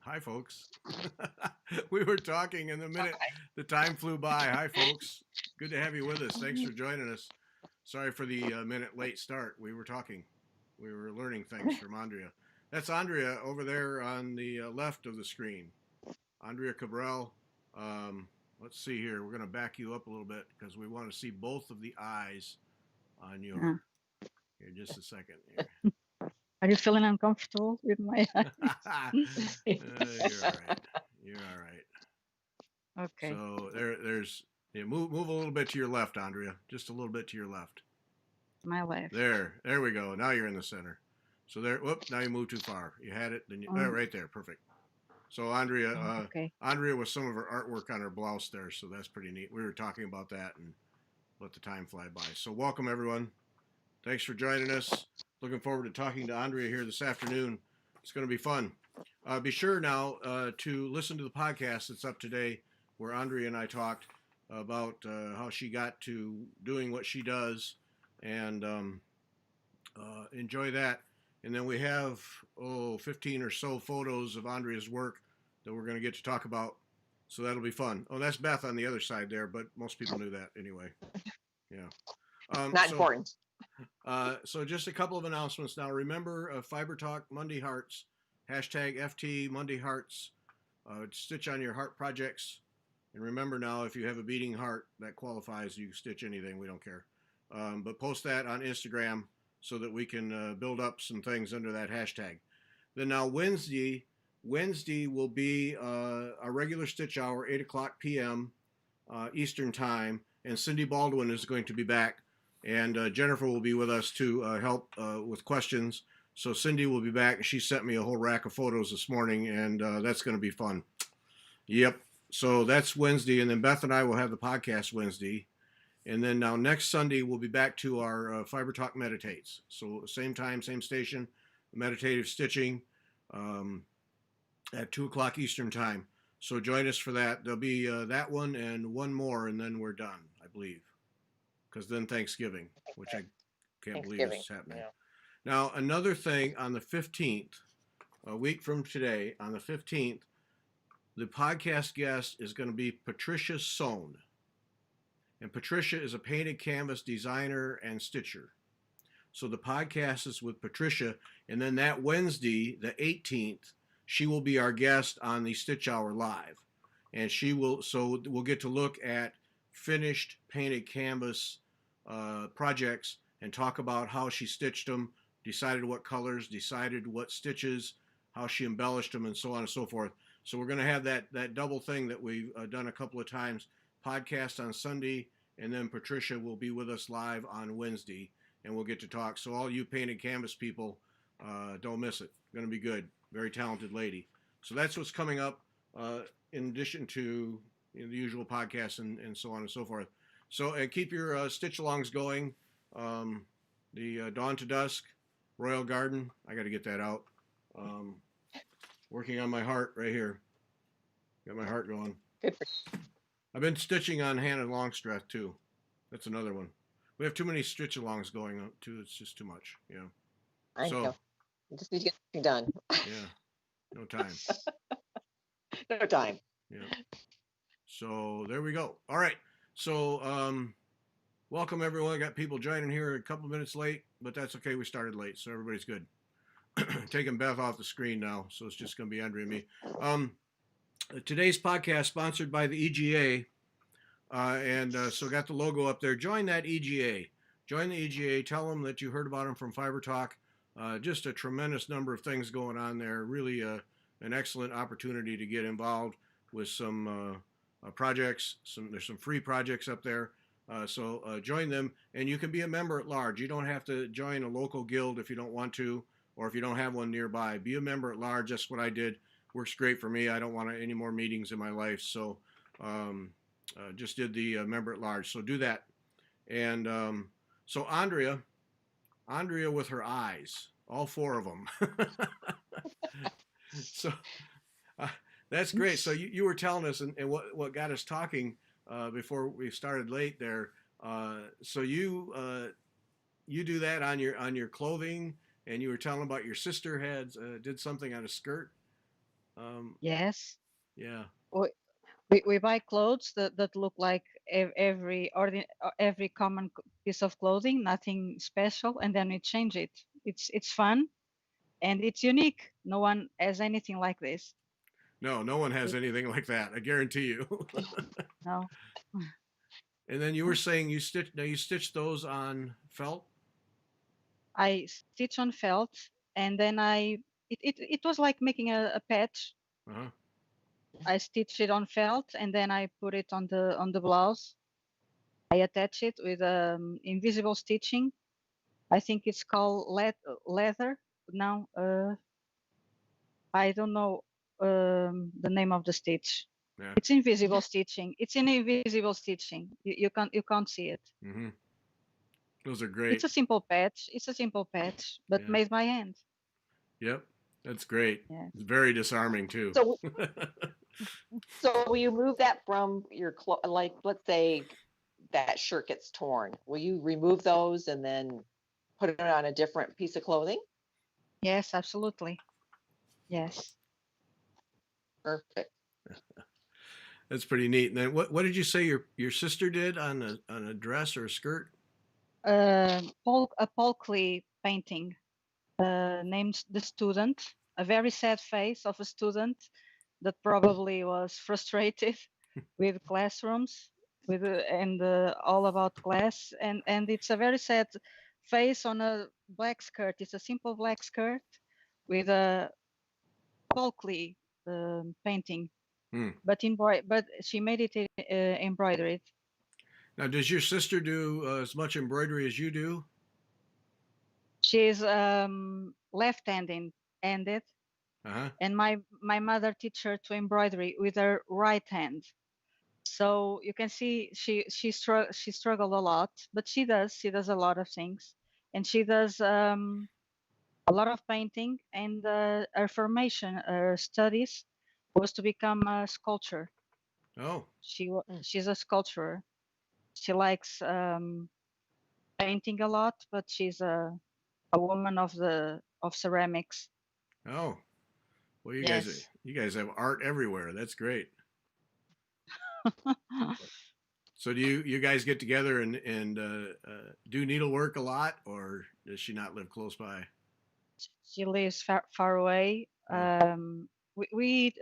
Hi, folks. We were talking in the minute. The time flew by. Hi, folks. Good to have you with us. Thanks for joining us. Sorry for the minute late start. We were talking. We were learning things from Andrea. That's Andrea over there on the left of the screen. Andrea Cabral. Let's see here. We're going to back you up a little bit because we want to see both of the eyes on your. Here, just a second here. Are you feeling uncomfortable with my eyes? You're all right. You're all right. Okay. So there's move a little bit to your left, Andrea. Just a little bit to your left. My left. There we go. Now you're in the center. So there. Whoop! Now you moved too far. You had it. Then you, Oh, right there. Perfect. So Andrea, okay. Andrea with some of her artwork on her blouse there. So that's pretty neat. We were talking about that and let the time fly by. So welcome everyone. Thanks for joining us. Looking forward to talking to Andrea here this afternoon. It's going to be fun. Be sure now to listen to the podcast that's up today where Andrea and I talked about how she got to doing what she does and enjoy that. And then we have, 15 or so photos of Andrea's work that we're going to get to talk about. So that'll be fun. Oh, that's Beth on the other side there, but most people knew that anyway. Yeah. Not important. So just a couple of announcements now. Remember, Fiber Talk Monday Hearts, hashtag FT Monday Hearts. Stitch on your heart projects. And remember now, if you have a beating heart, that qualifies. You can stitch anything. We don't care. But post that on Instagram so that we can build up some things under that hashtag. Then now Wednesday will be a regular stitch hour, 8 o'clock p.m. Eastern Time. And Cindy Baldwin is going to be back. And Jennifer will be with us to help with questions. So Cindy will be back. She sent me a whole rack of photos this morning, and that's going to be fun. Yep. So that's Wednesday, and then Beth and I will have the podcast Wednesday. And then now next Sunday, we'll be back to our Fiber Talk Meditates. So same time, same station, meditative stitching at 2 o'clock Eastern Time. So join us for that. There'll be that one and one more, and then we're done, I believe. Because then Thanksgiving, which I can't believe is happening. Yeah. Now, another thing on the 15th, a week from today, on the 15th, the podcast guest is going to be Patricia Sohn. And Patricia is a painted canvas designer and stitcher. So the podcast is with Patricia. And then that Wednesday, the 18th, she will be our guest on the Stitch Hour Live. And we'll get to look at finished painted canvas projects and talk about how she stitched them, decided what colors, decided what stitches, how she embellished them, and so on and so forth. So we're going to have that double thing that we've done a couple of times, podcast on Sunday, and then Patricia will be with us live on Wednesday, and we'll get to talk. So all you painted canvas people, don't miss it. It's going to be good. Very talented lady. So that's what's coming up in addition to the usual podcasts and so on and so forth. So and keep your stitch-alongs going. The Dawn to Dusk, Royal Garden. I got to get that out. Working on my heart right here. Got my heart going. I've been stitching on Hannah Longstreth too. That's another one. We have too many stitch-alongs going on too. It's just too much. Yeah. I know. You just need to get it done. Yeah. No time. No time. Yeah. So there we go. All right. So welcome everyone. I got people joining here a couple minutes late, but that's okay. We started late, so everybody's good. Taking Beth off the screen now, so it's just going to be Andrea and me. Today's podcast sponsored by the EGA, and so got the logo up there. Join that EGA. Join the EGA. Tell them that you heard about them from Fiber Talk. Just a tremendous number of things going on there. Really an excellent opportunity to get involved with some projects. There's some free projects up there. So join them, and you can be a member at large. You don't have to join a local guild if you don't want to, or if you don't have one nearby. Be a member at large. That's what I did. Works great for me. I don't want any more meetings in my life, so just did the member at large. So do that. And so Andrea with her eyes, all four of them. So that's great. So you were telling us, and what got us talking before we started late there. So you do that on your clothing, and you were telling about your sister did something on a skirt. Yes. Yeah. We buy clothes that look like every common piece of clothing, nothing special, and then we change it. It's fun and it's unique. No one has anything like this. No, no one has It, anything like that. I guarantee you. no. And then you were saying you stitch those on felt? I stitch on felt, and then it was like making a patch. Uh-huh. I stitch it on felt, and then I put it on the blouse. I attach it with invisible stitching. I think it's called leather. Now I don't know the name of the stitch. Yeah. It's invisible stitching. It's in invisible stitching. You can't see it. Mm-hmm. Those are It's great. a simple patch. It's a simple patch, but Yeah. made by hand. Yep. That's great. Yes. It's very disarming too. So, so will you move that from your like, let's say that shirt gets torn. Will you remove those and then put it on a different piece of clothing? Yes, absolutely. Yes. Perfect. That's pretty neat. And then what did you say your sister did on a dress or a skirt? A Polkley painting named The Student, a very sad face of a student that probably was frustrated with classrooms and all about class, and it's a very sad face on a black skirt. It's a simple black skirt with a Polkley painting, Hmm. but she made it embroidered. Now, does your sister do as much embroidery as you do? She's left-handed, handed, Uh-huh. and my mother teach her to embroidery with her right hand. So you can see she struggled a lot, but she does a lot of things, and she does a lot of painting. And her formation, her studies, was to become a sculptor. Oh. She's a sculptor. She likes painting a lot, but she's a woman of ceramics. Oh. Well, Yes. you guys have art everywhere. That's great. So do you guys get together and do needlework a lot, or does she not live close by? She lives far away. Oh. We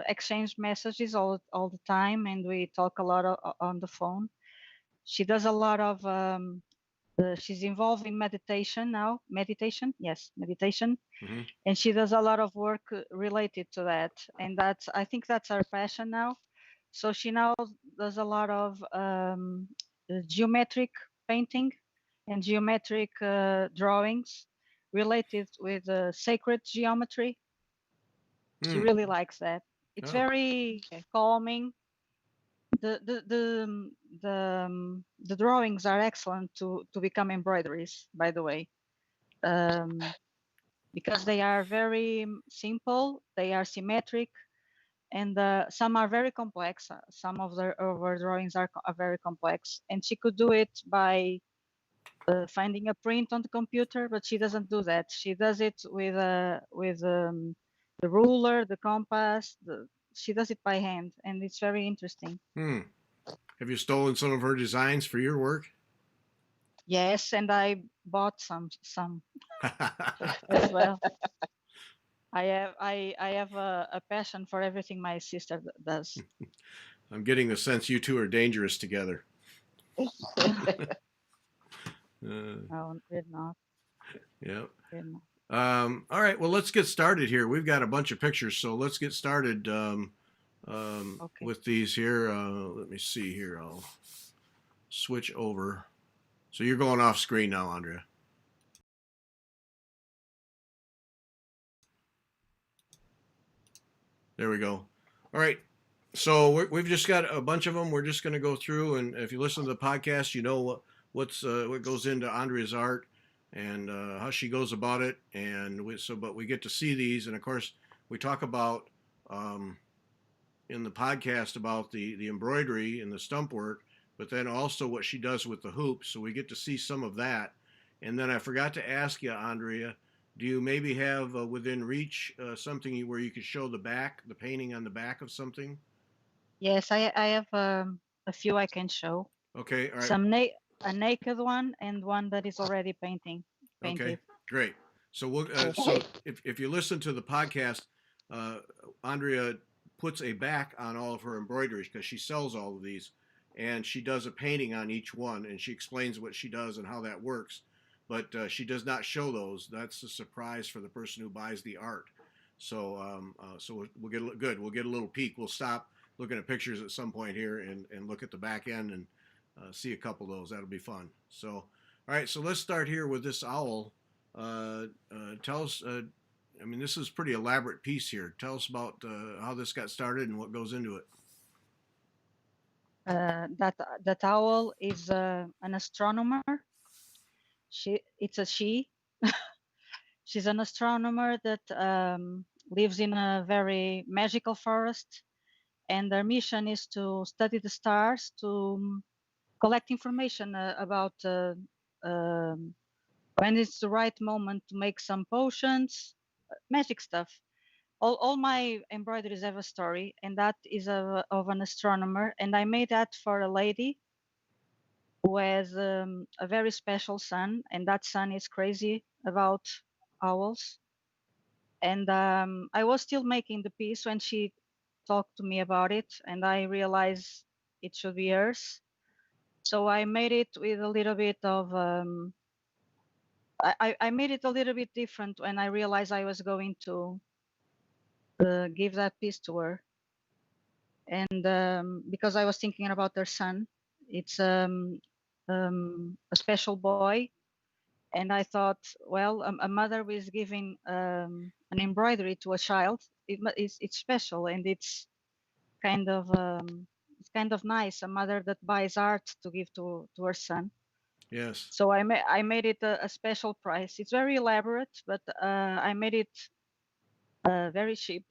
exchange messages all the time, and we talk a lot on the phone. She does a lot of. She's involved in meditation now. Meditation, yes, meditation, Mm-hmm. and she does a lot of work related to that. And I think that's her passion now. So she now does a lot of geometric painting and geometric drawings related with sacred geometry. She Hmm. really likes that. It's Oh. very Okay. calming. The drawings are excellent to become embroideries, by the way, um, because they are very simple. They are symmetric, and some are very complex. Some of her drawings are very complex, and she could do it by finding a print on the computer, but she doesn't do that. She does it with the ruler, the compass. She does it by hand, and it's very interesting. Hmm. Have you stolen some of her designs for your work? Yes, and I bought some as well. I have a passion for everything my sister does. I'm getting the sense you two are dangerous together. No, we're not. Yeah. We're not. All right. Well, let's get started here. We've got a bunch of pictures, so let's get started Okay. with these here. Let me see here. I'll switch over. So you're going off screen now, Andrea. There we go. All right. So we've just got a bunch of them. We're just going to go through, and if you listen to the podcast, you know what goes into Andrea's art and how she goes about it. And but we get to see these, and of course, we talk about in the podcast about the embroidery and the stump work, but then also what she does with the hoops. So we get to see some of that. And then I forgot to ask you, Andrea, Do you maybe have within reach something where you could show the back, the painting on the back of something? Yes, I have a few I can show. Okay, all right. A naked one and one that is already Okay, painted. great. So we'll Okay. if you listen to the podcast, uh, Andrea puts a back on all of her embroideries because she sells all of these, and she does a painting on each one, and she explains what she does and how that works. But she does not show those. That's a surprise for the person who buys the art. So we'll get good. We'll get a little peek. We'll stop looking at pictures at some point here and look at the back end and see a couple of those. That'll be fun. So all right, so let's start here with this owl. Tell us, I mean, this is a pretty elaborate piece here. Tell us about how this got started and what goes into it. That owl is an astronomer. It's a she. She's an astronomer that lives in a very magical forest, and their mission is to study the stars to collect information about when it's the right moment to make some potions, magic stuff. All my embroideries have a story, and that is of an astronomer. And I made that for a lady who has a very special son, and that son is crazy about owls. And I was still making the piece when she talked to me about it, and I realized it should be hers. So I made it with a little bit of I made it a little bit different when I realized I was going to give that piece to her, and because I was thinking about her son. It's a special boy, and I thought, well, a mother who is giving an embroidery to a child, it's special, and it's kind of nice. A mother that buys art to give to her son. Yes. So I made it a special price. It's very elaborate, but I made it very cheap.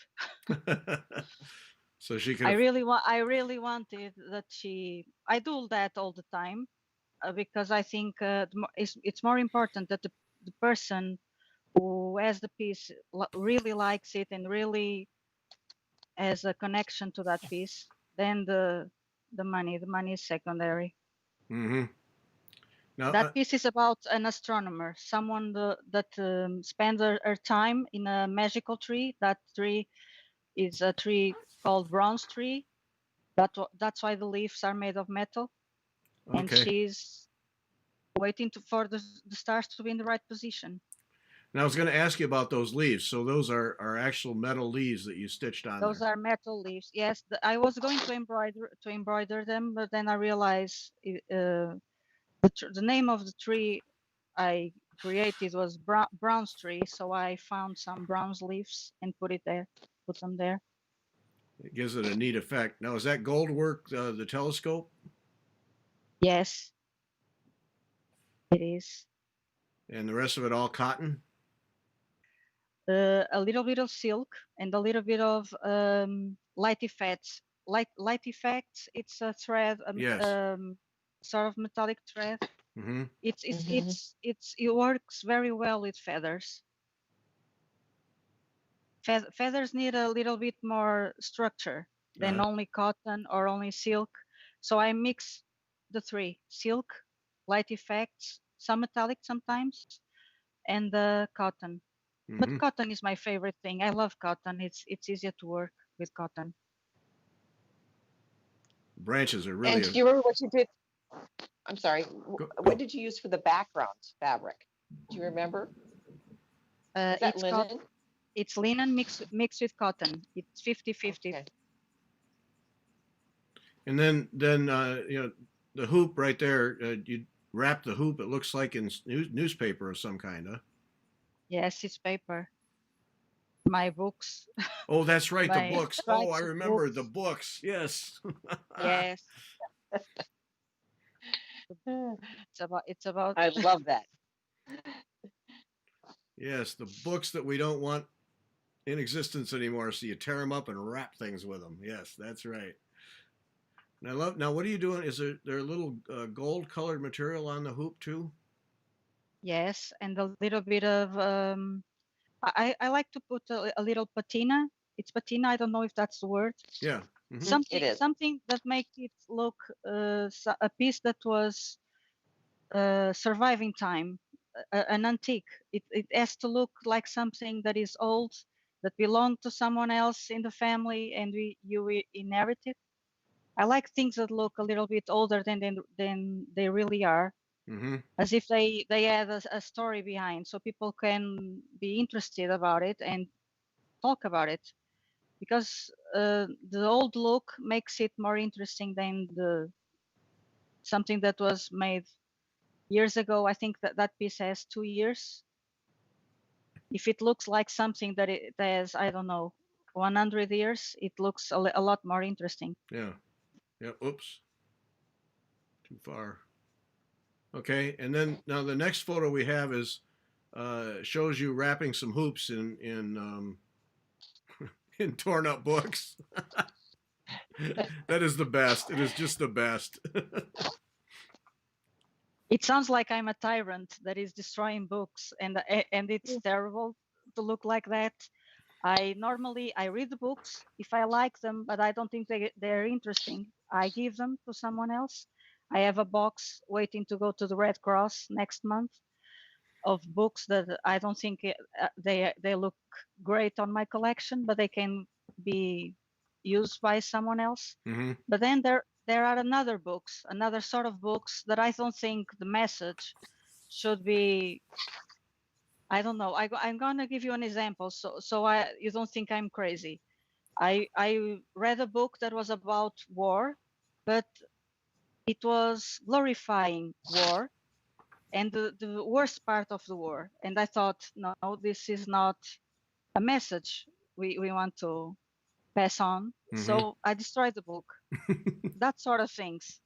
So she could. I really wanted that I do that all the time because I think it's more important that the person who has the piece really likes it and really has a connection to that piece than the money. The money is secondary. Mm-hmm. Now, That piece is about an astronomer, someone that spends her time in a magical tree. That tree is a tree called bronze tree. That's why the leaves are made of metal. And okay. she's waiting for the stars to be in the right position. Now I was going to ask you about those leaves. So those are actual metal leaves that you stitched on Those there. are metal leaves. Yes, I was going to embroider them, but then I realized the name of the tree I created was bronze tree, so I found some bronze leaves and put them there. It gives it a neat effect. Now, is that gold work, the telescope? Yes, it is. And the rest of it all cotton? A little bit of silk and a little bit of light effects. Light effects. It's a thread, Yes. sort of metallic thread. Mm-hmm. It works very well with feathers. Feathers need a little bit more structure than only cotton or only silk. So I mix the three: silk, light effects, some metallic sometimes, and the cotton. Mm-hmm. But cotton is my favorite thing. I love cotton. It's easier to work with cotton. Branches are really. And do you remember what you did? I'm sorry. Go. What did you use for the background fabric? Do you remember? Is that linen? It's linen mixed with cotton. It's 50-50. Okay. And then you know, the hoop right there. You wrap the hoop. It looks like in newspaper of some kind, huh? Yes, it's paper. My books. Oh, that's right, the books. Oh, I stripes of remember books. the books. Yes. Yes. It's about. I love that. Yes, the books that we don't want in existence anymore. So you tear them up and wrap things with them. Yes, that's right. And I love. Now, what are you doing? Is there a little gold colored material on the hoop too? Yes, and a little bit of I like to put a little patina. It's patina. I don't know if that's the word. Yeah. It is. Something that make it look a piece that was surviving time, an antique. It has to look like something that is old, that belonged to someone else in the family, and you inherit it. I like things that look a little bit older than they really are, Mm-hmm. as if they had a story behind, so people can be interested about it and talk about it. Because the old look makes it more interesting than the something that was made years ago. I think that that piece has 2 years. If it looks like something that it has, I don't know, 100 years, it looks a lot more interesting. Yeah. Yeah. Oops. Too far. Okay. And then now the next photo we have is shows you wrapping some hoops in in torn up books. That is the best. It is just the best. It sounds like I'm a tyrant that is destroying books, and it's terrible to look like that. I read the books if I like them, but I don't think they're interesting. I give them to someone else. I have a box waiting to go to the Red Cross next month of books that I don't think they look great on my collection, but they can be used by someone else. Mm-hmm. But then there are another sort of books that I don't think the message should be. I don't know. I'm gonna give you an example, so you don't think I'm crazy. I read a book that was about war, but it was glorifying war and the worst part of the war. And I thought, no, this is not a message we want to pass on. Mm-hmm. So I destroyed the book. That sort of things.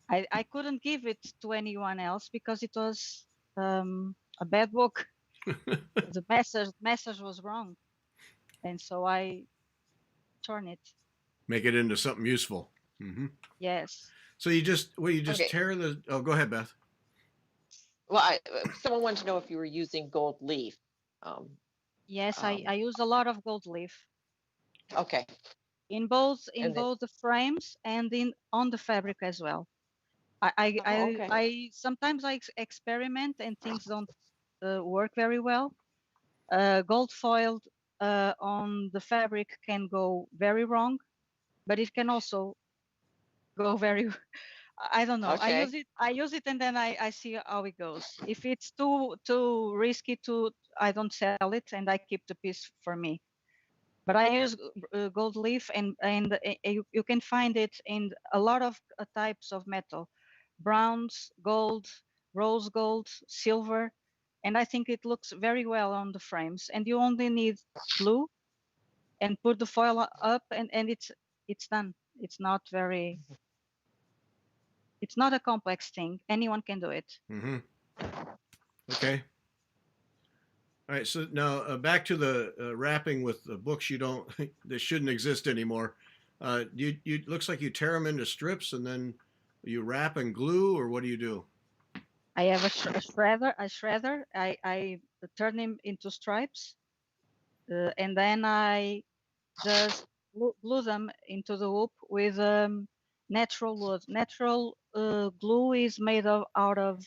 I couldn't give it to anyone else because it was a bad book. The message was wrong, and so I torn it. Make it into something useful. Mm-hmm. Yes. So you just Okay. tear the. Oh, go ahead, Beth. Well, someone wanted to know if you were using gold leaf. Um, Yes, um, I use a lot of gold leaf okay. in both And then, the frames and in on the fabric as well. I sometimes experiment and things don't work very well. Gold foiled on the fabric can go very wrong, but it can also go very. I don't know. okay. I use it and then I see how it goes. If it's too risky to, I don't sell it and I keep the piece for me. But I use gold leaf and you can find it in a lot of types of metal, browns, gold, rose gold, silver, and I think it looks very well on the frames. And you only need glue and put the foil up, and it's done. It's not a complex thing. Anyone can do it. Mm-hmm. Okay. All right. So now back to the wrapping with the books you don't that shouldn't exist anymore. You looks like you tear them into strips and then you wrap and glue, or what do you do? I have a shredder. I turn him into stripes, and then I just glue them into the hoop with natural wood. Natural glue is made out of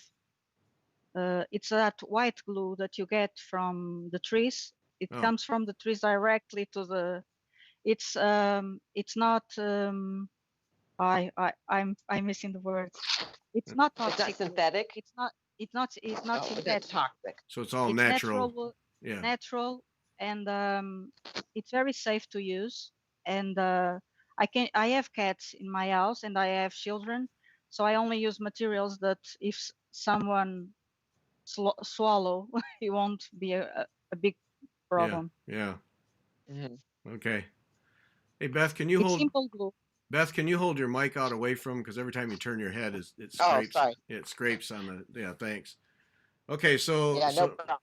it's that white glue that you get from the trees. It Oh, comes from the trees directly to the. It's not. I'm missing the words. It's not It's not toxic glue. synthetic. It's not. It's not Oh, that's synthetic. toxic. so it's all It's natural. natural, Yeah. natural, and it's very safe to use. And I have cats in my house, and I have children, so I only use materials that if someone swallow, it won't be a big Yeah. problem. Yeah. Mhm. Okay. Hey Beth, can you It's hold simple glue. Beth? Can you hold your mic out away from? Because every time you turn your head, it Oh, scrapes. sorry. It scrapes on the. Yeah. Thanks. Okay. Yeah, no problem.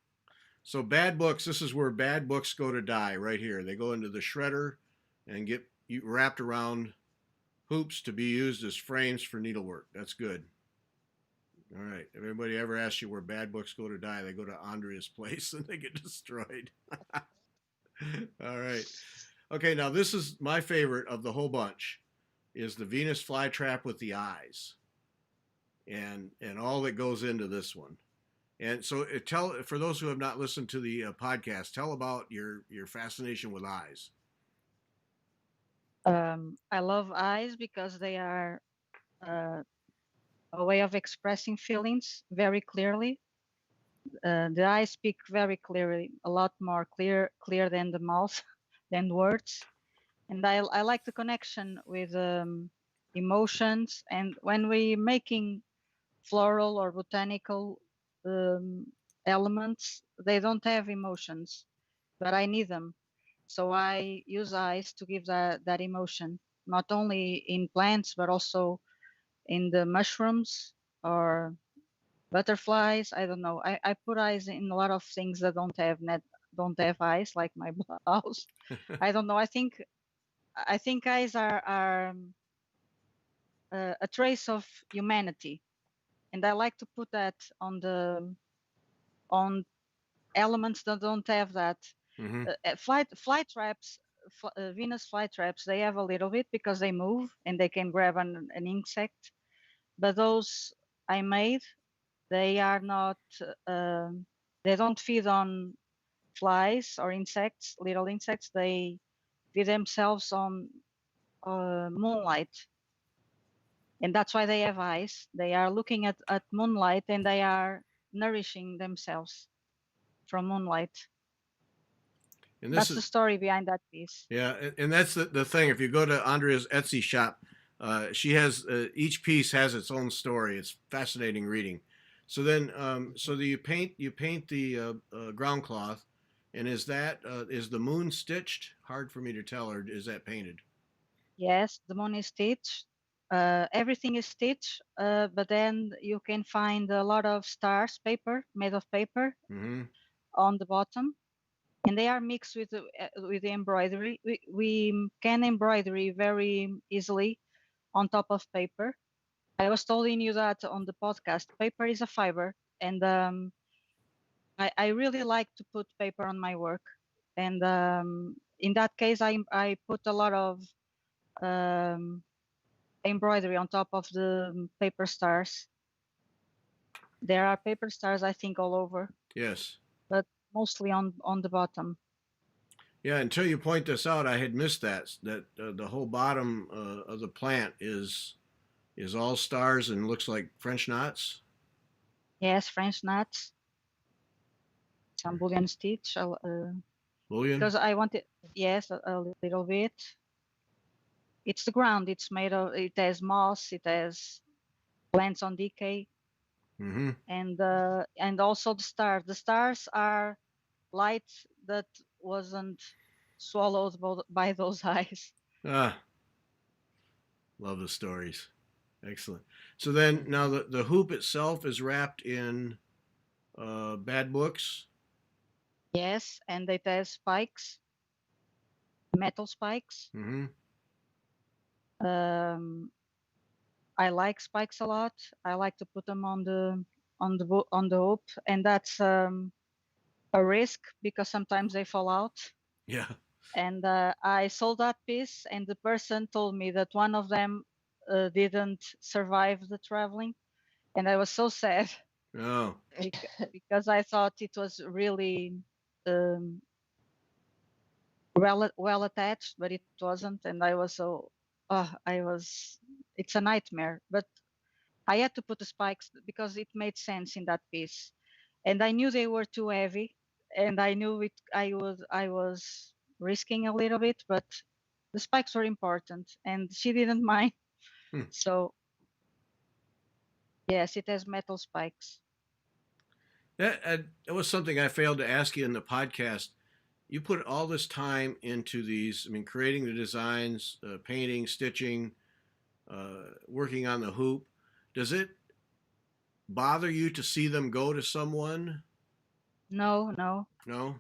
So bad books. This is where bad books go to die. Right here, they go into the shredder and get wrapped around hoops to be used as frames for needlework. That's good. All right. If anybody ever asks you where bad books go to die, they go to Andrea's place and they get destroyed. All right. Okay, now this is my favorite of the whole bunch is the Venus flytrap with the eyes and all that goes into this one. And so tell for those who have not listened to the podcast, tell about your fascination with eyes. I love eyes because they are uh, a way of expressing feelings very clearly. The eyes speak very clearly, a lot more clear than the mouth, than words. And I like the connection with emotions. And when we making floral or botanical um, elements, they don't have emotions, but I need them. So I use eyes to give that emotion, not only in plants, but also in the mushrooms or butterflies. I don't know. I put eyes in a lot of things that don't have eyes, like my house. I don't know. I think eyes are a trace of humanity, and I like to put that on elements that don't have that. Mm-hmm. Fly traps, Venus fly traps, they have a little bit because they move and they can grab an insect. But those I made, they are not. They don't feed on flies or insects, little insects. They feed themselves on moonlight, and that's why they have eyes. They are looking at moonlight and they are nourishing themselves from moonlight. And this That's the is story behind that piece. yeah, and that's the thing. If you go to Andrea's Etsy shop, she has each piece has its own story. It's fascinating reading. So then, so do you paint the ground cloth, and is the moon stitched? Hard for me to tell, or is that painted? Yes, the moon is stitched. Everything is stitched, but then you can find a lot of stars, paper made of paper, Mm-hmm. on the bottom, and they are mixed with the embroidery. We can embroidery very easily on top of paper. I was telling you that on the podcast. Paper is a fiber, and I really like to put paper on my work. And in that case, I put a lot of um, embroidery on top of the paper stars. There are paper stars, I think, all over, Yes. but mostly on the bottom. Yeah. Until you point this out, I had missed that the whole bottom of the plant is all stars and looks like French knots. Yes, French knots, some Boolean stitch, Bullion. because I want it. Yes, a little bit. It's the ground. It's made of. It has moss. It has plants on decay, Mm-hmm. and also the stars. The stars are light that wasn't swallowed by those eyes. Ah, love the stories. Excellent. So then, now the hoop itself is wrapped in bad books. Yes, and it has spikes, metal spikes. Mm-hmm. Um, I like spikes a lot. I like to put them on the hoop, and that's a risk because sometimes they fall out. Yeah. And I sold that piece, and the person told me that one of them didn't survive the traveling, and I was so sad Oh. because I thought it was really um, well attached, but it wasn't, and I was so I was. It's a nightmare, but I had to put the spikes because it made sense in that piece, and I knew they were too heavy, and I knew it. I was risking a little bit, but the spikes were important, and she didn't mind. Hmm. So yes, it has metal spikes. That was something I failed to ask you in the podcast. You put all this time into these. I mean, creating the designs, painting, stitching, working on the hoop. Does it bother you to see them go to someone? No, no, No.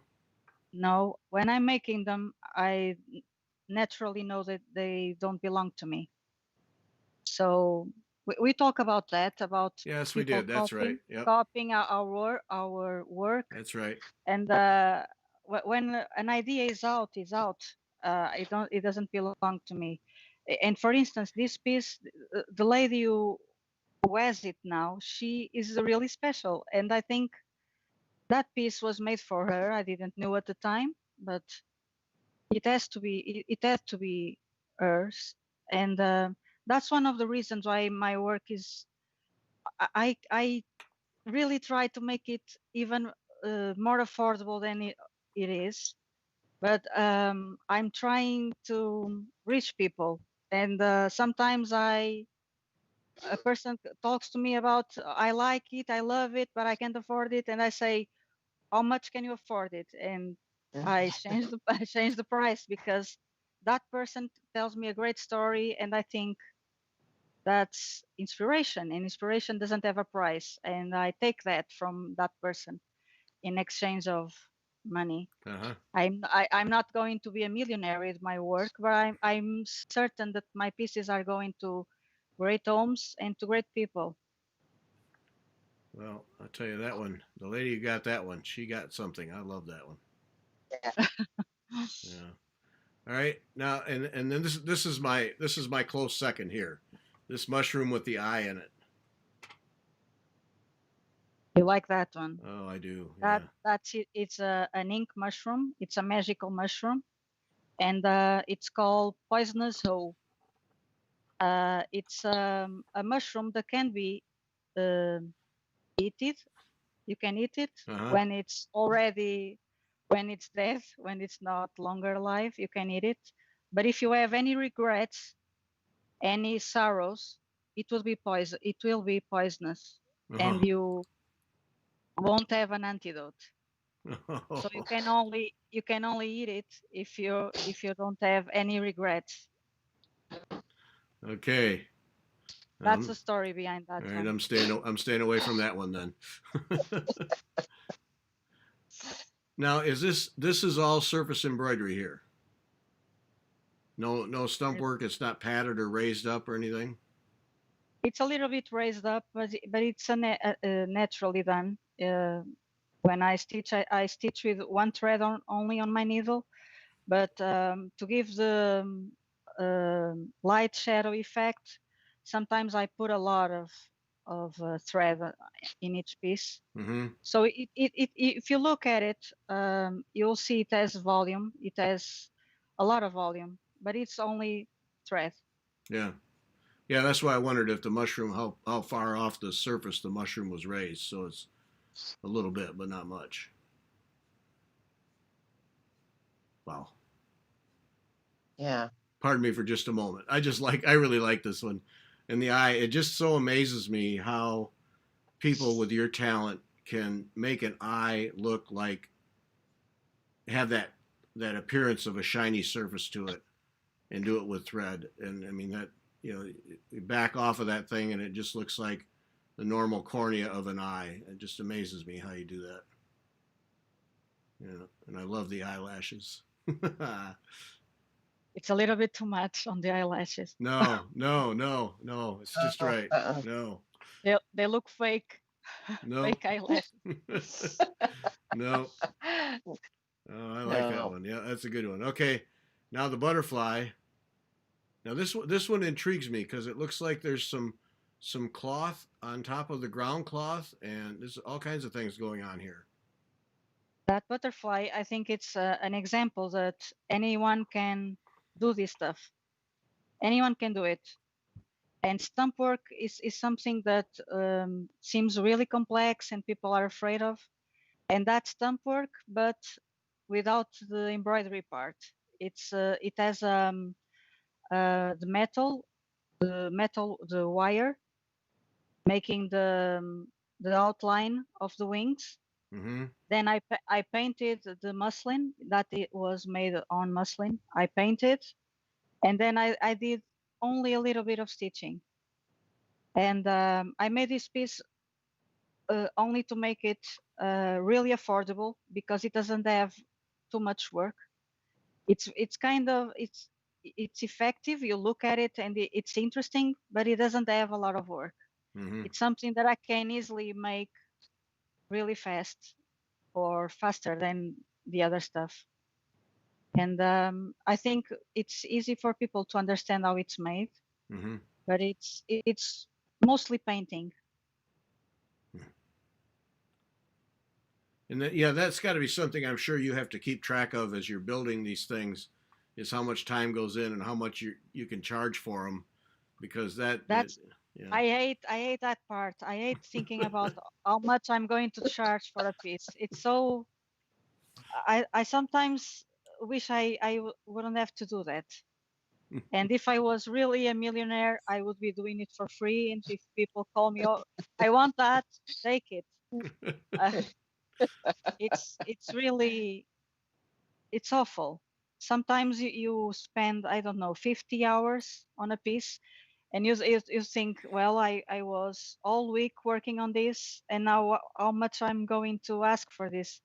no. When I'm making them, I naturally know that they don't belong to me. So we talk about that, about Yes, we people did. That's right. Yep. copying our work. That's right. And when an idea is out, it doesn't belong to me. And for instance, this piece, the lady who has it now, she is really special, and I think that piece was made for her. I didn't know at the time, but it has to be hers. And that's one of the reasons why my work is, I really try to make it even more affordable than it is. But I'm trying to reach people, and sometimes a person talks to me about, I like it, I love it, but I can't afford it, and I say, how much can you afford it? And I change the I change the price, because that person tells me a great story, and I think that's inspiration, and inspiration doesn't have a price, and I take that from that person in exchange of money. Uh-huh. I'm not going to be a millionaire with my work, but I'm certain that my pieces are going to great homes and to great people. Well, I'll tell you that one. The lady who got that one, she got something. I love that one. Yeah. All right. Now, and then this is my close second here. This mushroom with the eye in it. You like that one? Oh, I do. Yeah. That's it. It's an ink mushroom. It's a magical mushroom, and it's called poisonous hoe. It's a mushroom that can be uh, eaten. You can eat it Uh-huh. when it's already, when it's dead, when it's not longer alive. You can eat it. But if you have any regrets, any sorrows, it will be poison. It will be poisonous, Uh-huh. and you won't have an antidote. So you can only eat it if you don't have any regrets. Okay. That's the story behind that All right. one. I'm staying away from that one then. Now, this is all surface embroidery here? No stump work. It's not padded or raised up or anything. It's a little bit raised up, but it's naturally done. When I stitch, I stitch with one thread only on my needle, but to give the light shadow effect, sometimes I put a lot of thread in each piece. Mm-hmm. So if you look at it, you'll see it has volume. It has a lot of volume, but it's only thread. Yeah. Yeah, that's why I wondered if the mushroom, how far off the surface the mushroom was raised. So it's a little bit, but not much. Wow. Yeah. Pardon me for just a moment. I really like this one. And the eye, it just so amazes me how people with your talent can make an eye look like, have that appearance of a shiny surface to it, and do it with thread. And I mean that, you back off of that thing and it just looks like the normal cornea of an eye. It just amazes me how you do that. Yeah, and I love the eyelashes. It's a little bit too much on the eyelashes. No. It's just right. No. They look fake. No. Fake eyelashes. No. Oh, I like that one. Yeah, that's a good one. Okay, now the butterfly. Now this one intrigues me because it looks like there's some cloth on top of the ground cloth, and there's all kinds of things going on here. That butterfly, I think it's an example that anyone can do this stuff. Anyone can do it. And stump work is something that seems really complex and people are afraid of. And that's stump work, but without the embroidery part. It has the wire making the outline of the wings. Mm-hmm. Then I painted the muslin, that it was made on muslin. I painted, and then I did only a little bit of stitching. And I made this piece only to make it really affordable, because it doesn't have too much work. It's kind of it's effective. You look at it and it's interesting, but it doesn't have a lot of work. Mm-hmm. It's something that I can easily make really fast or faster than the other stuff. And I think it's easy for people to understand how it's made, Mm-hmm. but it's mostly painting. And that, yeah, that's got to be something I'm sure you have to keep track of as you're building these things, is how much time goes in and how much you can charge for them, because That's yeah. I hate that part. I hate thinking about how much I'm going to charge for a piece. It's so I sometimes wish wouldn't have to do that. And if I was really a millionaire, I would be doing it for free. And if people call me, oh, I want that, take it. Uh, it's really it's awful. Sometimes you spend, I don't know, 50 hours on a piece, and you think, well, I was all week working on this, and now how much I'm going to ask for this,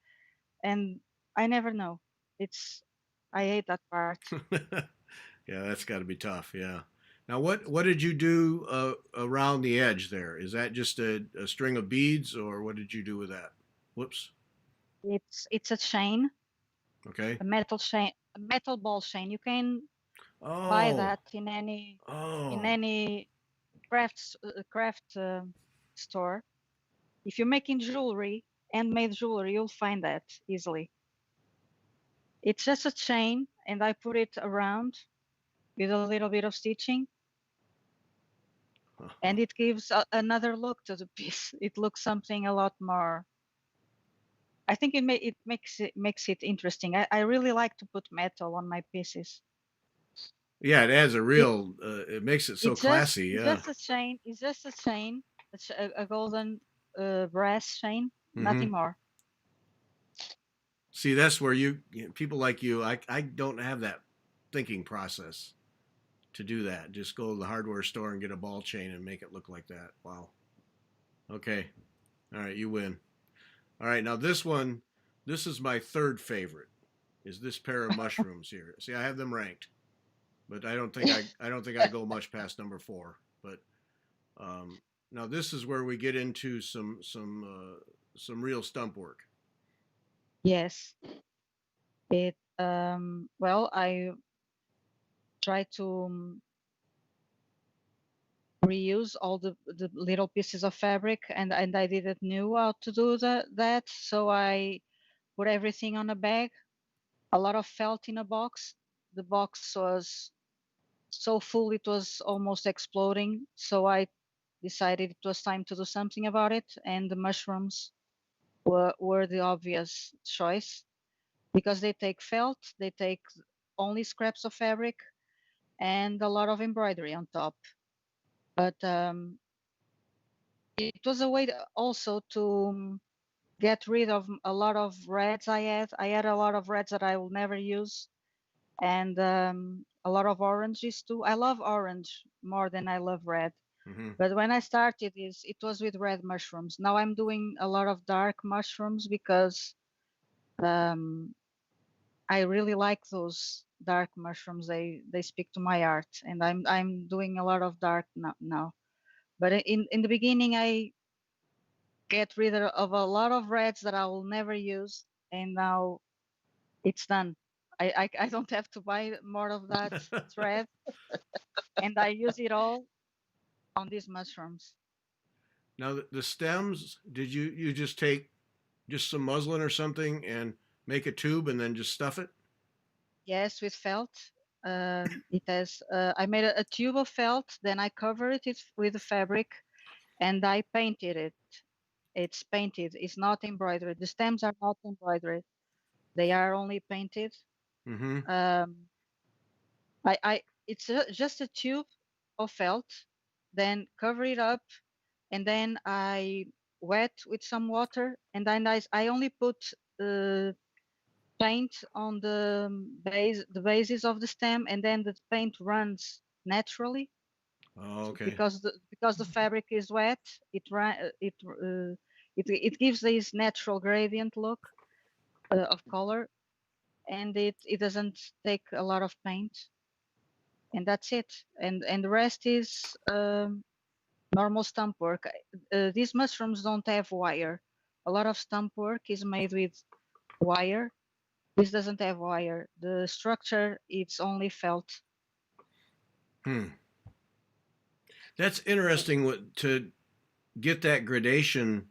and I never know. I hate that part. Yeah, that's got to be tough. Yeah. Now, what did you do around the edge there? Is that just a string of beads, or what did you do with that? Whoops. It's a chain, Okay. a metal chain, a metal ball chain. You can buy Oh. that in Oh. any craft store. If you're making jewelry, handmade jewelry, you'll find that easily. It's just a chain, and I put it around with a little bit of stitching, and it gives another look to the piece. It looks something a lot more. I think it makes it interesting. I really like to put metal on my pieces. Yeah, it adds a It real. It makes it so classy. it's Yeah. just a chain. It's just a chain. It's a golden brass chain. Mm-hmm. Nothing more. See, that's where people like you. I don't have that thinking process to do that. Just go to the hardware store and get a ball chain and make it look like that. Wow. Okay. All right, you win. All right, now this is my third favorite. Is this pair of mushrooms here? See, I have them ranked, but I don't think I go much past number 4. But now this is where we get into some real stump work. Yes. It well, I try to reuse all the little pieces of fabric, and I didn't knew how to do that, so I put everything on a bag, a lot of felt in a box. The box was so full it was almost exploding, so I decided it was time to do something about it, and the mushrooms were the obvious choice because they take felt, they take only scraps of fabric and a lot of embroidery on top. But it was a way also to get rid of a lot of reds I had. I had a lot of reds that I will never use, and a lot of oranges too. I love orange more than I love red. Mm-hmm. But when I started it was with red mushrooms. Now I'm doing a lot of dark mushrooms because um, I really like those dark mushrooms. They speak to my art, and I'm doing a lot of dark now. But in the beginning, I get rid of a lot of reds that I will never use, and now it's done. I don't have to buy more of that thread, and I use it all on these mushrooms. Now the stems, did you just take just some muslin or something and make a tube and then just stuff it? Yes, with felt. It has. I made a tube of felt, then I covered it with the fabric, and I painted it. It's painted. It's not embroidered. The stems are not embroidered. They are only painted. Mm-hmm. Um, it's just a tube of felt, then cover it up, and then I wet with some water, and then I only put paint on the bases of the stem, and then the paint runs naturally. Oh, So okay. because the fabric is wet, it gives this natural gradient look of color, and it doesn't take a lot of paint. and that's it. And the rest is normal stump work. These mushrooms don't have wire. A lot of stump work is made with wire. This doesn't have wire. The structure, it's only felt. That's interesting to get that gradation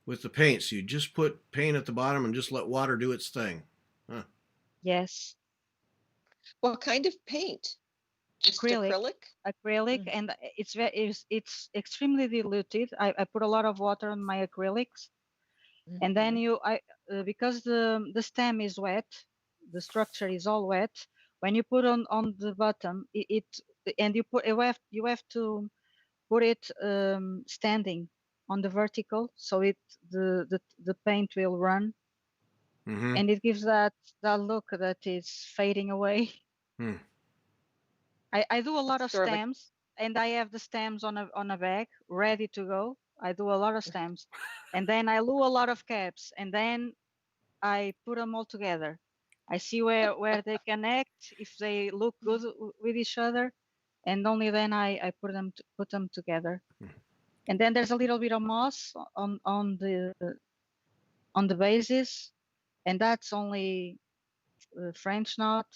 with the paint. So you just put paint at the bottom and just let water do its thing. Huh. Yes. What kind of paint? Just acrylic? Acrylic, and it's extremely diluted. I put a lot of water on my acrylics, and then because the stem is wet, the structure is all wet. When you put on the bottom, and you have to put it standing on the vertical, so the paint will run, and it gives that look that is fading away. I do a lot of stems, and I have the stems on a bag ready to go. I do a lot of stems, and then I glue a lot of caps, and then I put them all together. I see where they connect, if they look good with each other, and only then I put them together. And then there's a little bit of moss on the bases, and that's only French knot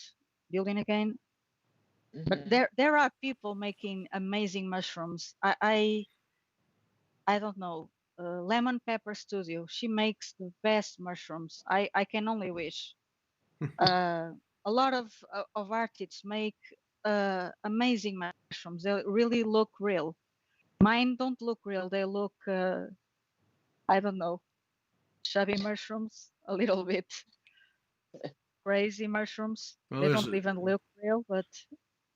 building again. But there are people making amazing mushrooms. I don't know. Lemon Pepper Studio. She makes the best mushrooms. I can only wish. A lot of artists make amazing mushrooms. They really look real. Mine don't look real. They look I don't know, chubby mushrooms, a little bit crazy mushrooms. They don't even look real, but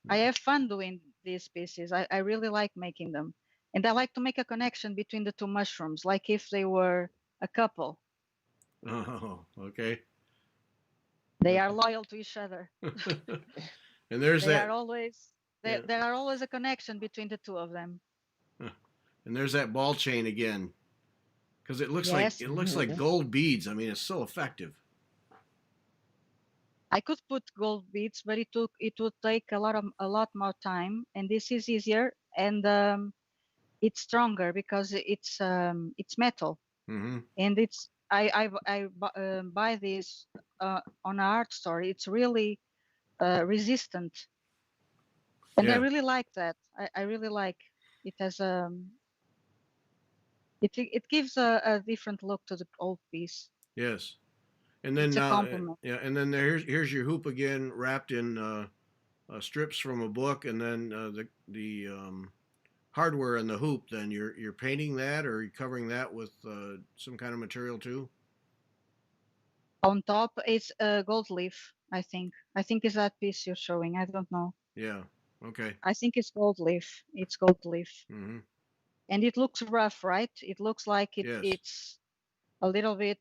I have fun doing these pieces. I really like making them. And I like to make a connection between the two mushrooms, like if they were a couple. Oh, okay. They are loyal to each other. And there's there are always a connection between the two of them. And there's that ball chain again. Because it looks like gold beads. I mean, it's so effective. I could put gold beads, but it would take a lot more time, and this is easier, and it's stronger because it's metal, and it's I buy this on an art store. It's really resistant, and I really like that. I really like it. Has it gives a different look to the old piece. Yes. And then and then here's your hoop again, wrapped in strips from a book, and then the hardware in the hoop. Then you're painting that, or you're covering that with some kind of material too. On top, it's a gold leaf. I think is that piece you're showing. I don't know. Yeah. Okay. I think it's gold leaf. It's gold leaf. And it looks rough, right? It looks like it's a little bit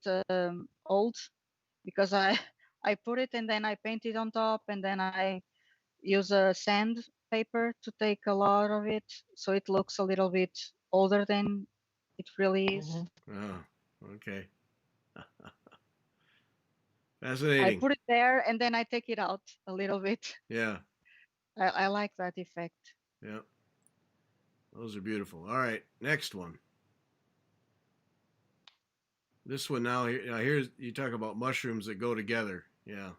old, because I put it and then I paint it on top, and then I use a sandpaper to take a lot of it, so it looks a little bit older than it really is. Oh, okay. Fascinating. I put it there and then I take it out a little bit. Yeah. I like that effect. Yeah. Those are beautiful. All right, next one. This one now, here's you talk about mushrooms that go together. Yeah.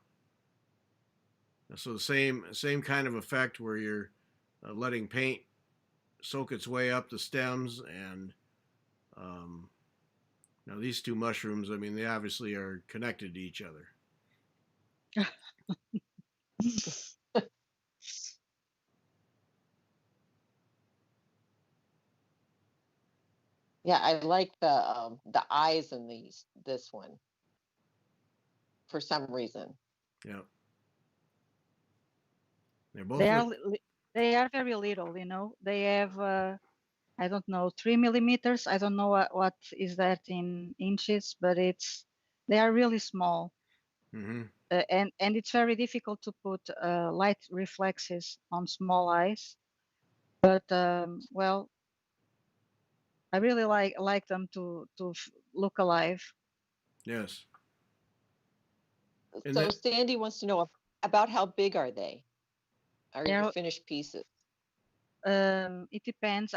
So the same kind of effect where you're letting paint soak its way up the stems, and now these two mushrooms, I mean, they obviously are connected to each other. Yeah, I like the eyes in this one for some reason. Yeah. They are very little, you know. They have I don't know, 3 millimeters. I don't know what is that in inches, but they are really small. And it's very difficult to put light reflexes on small eyes. But well, I really like them to look alive. Yes. So Sandy wants to know about how big are they? Are your There, finished pieces? it depends.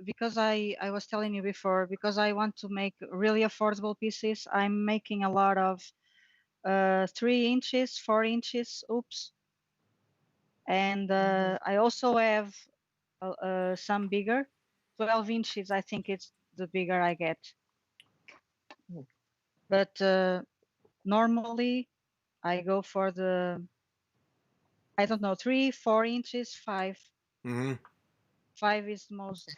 Because I was telling you before, because I want to make really affordable pieces. I'm making a lot of 3 inches, 4 inches. Oops. And I also have some bigger, 12 inches. I think it's the bigger I get. Mm. But normally I go for the, I don't know, 3, 4 inches, 5. Mm-hmm. 5 is the most.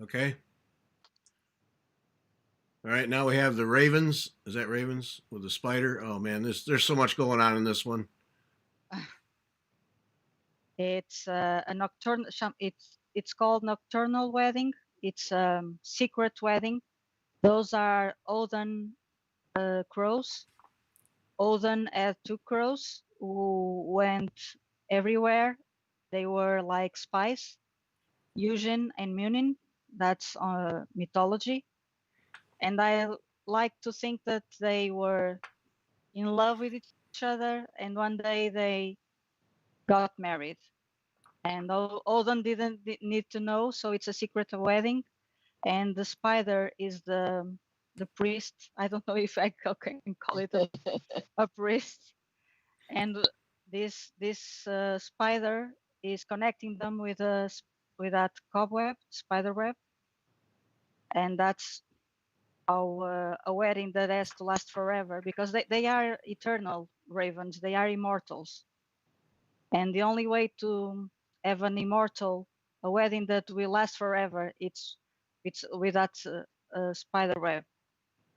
Okay. All right. Now we have the ravens. Is that ravens with the spider? Oh man, there's so much going on in this one. It's a nocturnal. It's called nocturnal wedding. It's secret wedding. Those are Odin crows. Odin had 2 crows who went everywhere. They were like spies. Eugen and Munin. That's mythology. And I like to think that they were in love with each other, and one day they got married. And Odin didn't need to know, so it's a secret wedding. And the spider is the priest. I don't know if I can call it a priest. And this spider is connecting them with that cobweb, spider web, and that's how a wedding that has to last forever, because they are eternal ravens. They are immortals. And the only way to have an immortal, a wedding that will last forever, it's with that spider web.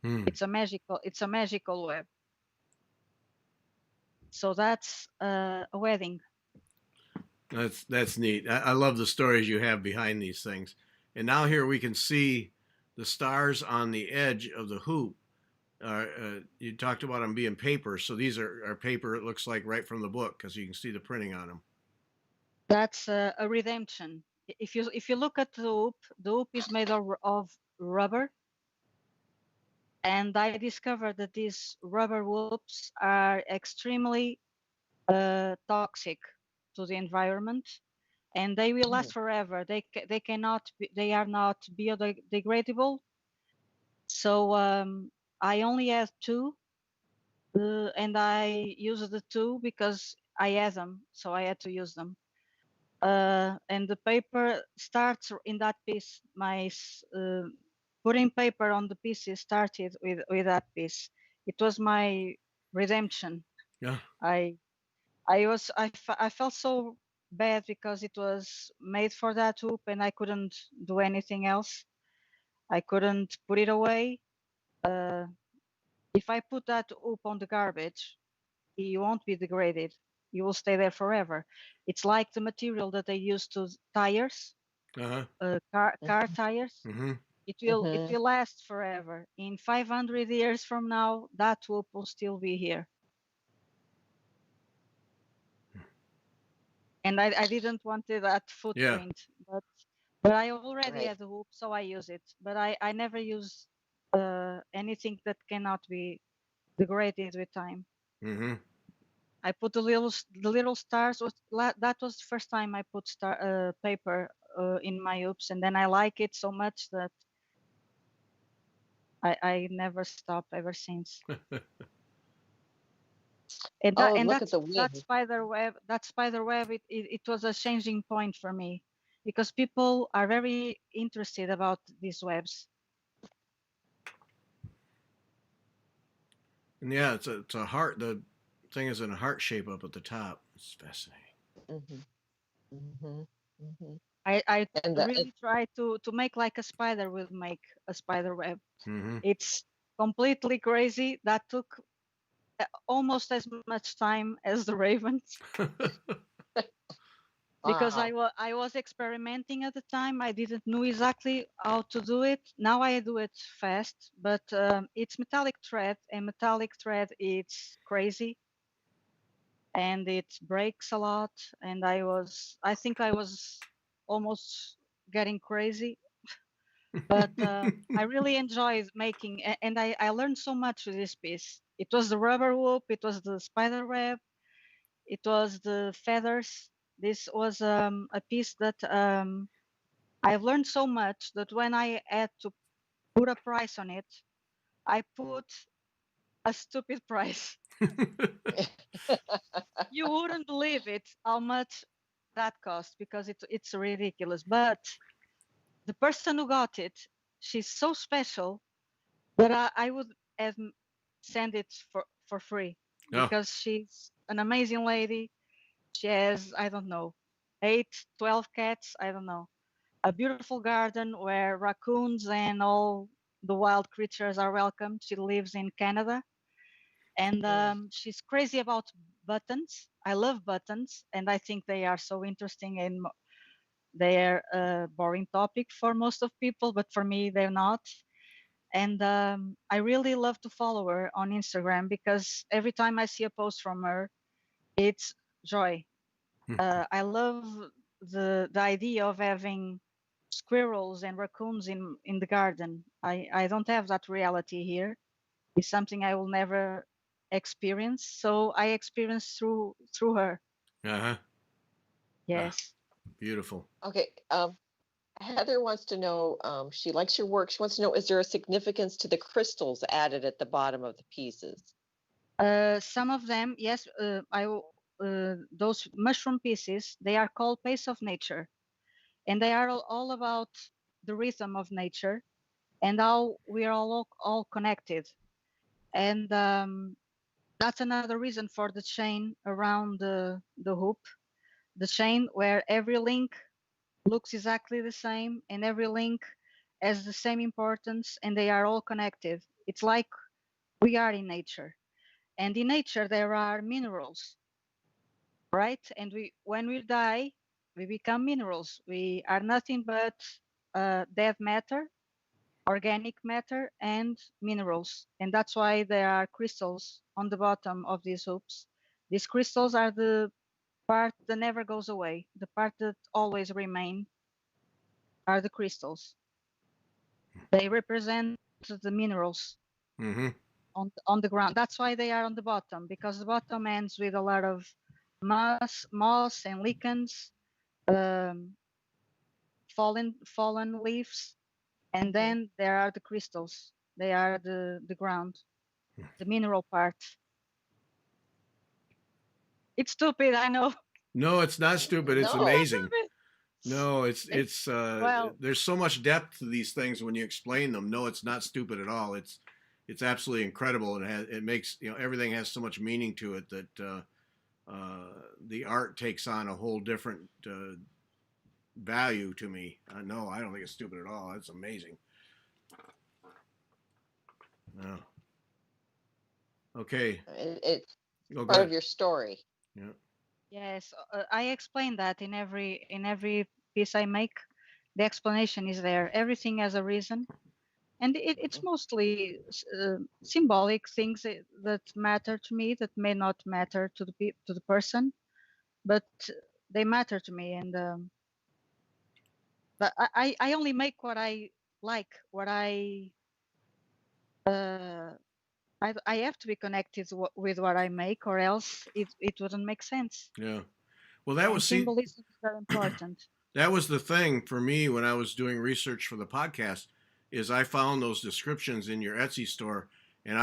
Hmm. It's a magical web. So that's a wedding. That's neat. I love the stories you have behind these things. And now here we can see the stars on the edge of the hoop. You talked about them being paper, so these are paper. It looks like right from the book because you can see the printing on them. That's a redemption. If you look at the hoop is made of rubber, and I discovered that these rubber whoops are extremely toxic to the environment, and they will last forever. They cannot be, they are not biodegradable. So I only have 2, and I used the 2 because I had them, so I had to use them. And the paper starts in that piece. My putting paper on the pieces started with that piece. It was my redemption. Yeah. I felt so bad because it was made for that hoop and I couldn't do anything else. I couldn't put it away. If I put that hoop on the garbage, it won't be degraded. It will stay there forever. It's like the material that they use to tires, Uh huh. car tires. Mm-hmm. It will last forever. In 500 years from now, that hoop will still be here. And I didn't want that footprint, but I already had the hoop, so I use it. But I never use anything that cannot be degraded with time. Mm-hmm. I put the little stars. That was the first time I put paper in my hoops, and then I like it so much that I never stopped ever since. And that spider web, it was a changing point for me, because people are very interested about these webs. And yeah, it's a heart. The thing is in a heart shape up at the top. It's fascinating. I really try to make like a spider would make a spider web. Mm-hmm. It's completely crazy. That took almost as much time as the ravens. Because I was experimenting at the time. I didn't know exactly how to do it. Now I do it fast, but it's metallic thread, and metallic thread it's crazy, and it breaks a lot. And I think I was almost getting crazy, but I really enjoyed making, and I learned so much with this piece. It was the rubber whoop, it was the spider web, It was the feathers. This was a piece that I've learned so much that when I had to put a price on it, I put a stupid price. You wouldn't believe it how much that cost, because it's ridiculous. But the person who got it, she's so special that I would have send it for free, Oh, because she's an amazing lady. She has, I don't know, 8, 12 cats, I don't know. A beautiful garden where raccoons and all the wild creatures are welcome. She lives in Canada, and she's crazy about buttons. I love buttons, and I think they are so interesting, and they're a boring topic for most of people, but for me, they're not. And I really love to follow her on Instagram, because every time I see a post from her, it's joy. I love the idea of having squirrels and raccoons in the garden. I don't have that reality here. It's something I will never experience. So I experience through her. uh-huh. Ah, Yes. beautiful. Okay. Heather wants to know, she likes your work. She wants to know, is there a significance to the crystals added at the bottom of the pieces? Some of them, yes. Those mushroom pieces, they are called pace of nature, and they are all about the rhythm of nature and how we are all connected. And that's another reason for the chain around the hoop, the chain where every link looks exactly the same and every link has the same importance, and they are all connected. It's like we are in nature, and in nature there are minerals, right? And when we die, we become minerals. We are nothing but dead matter, organic matter, and minerals. And that's why there are crystals on the bottom of these hoops. These crystals are the part that never goes away. The part that always remain are the crystals. They represent the minerals Mm-hmm. on the ground. That's why they are on the bottom, because the bottom ends with a lot of moss and lichens, um, fallen leaves, and then there are the crystals. They are the ground, the mineral part. It's stupid, I know. No, it's not stupid. It's No. amazing. No, it's Well, there's so much depth to these things when you explain them. No, it's not stupid at all. It's absolutely incredible, and it makes everything has so much meaning to it that the art takes on a whole different value to me. No, I don't think it's stupid at all. It's amazing. No. Okay. It's Go part ahead. of your story. Yeah. yes, I explain that in every piece I make. The explanation is there. Everything has a reason, and it's mostly symbolic things that matter to me, that may not matter to to the person, but they matter to me. And but I only make what I like, what uh, I have to be connected with what I make, or else it wouldn't make sense. Yeah. Well, that And was see symbolism is very important. that was the thing for me when I was doing research for the podcast is I found those descriptions in your Etsy store, and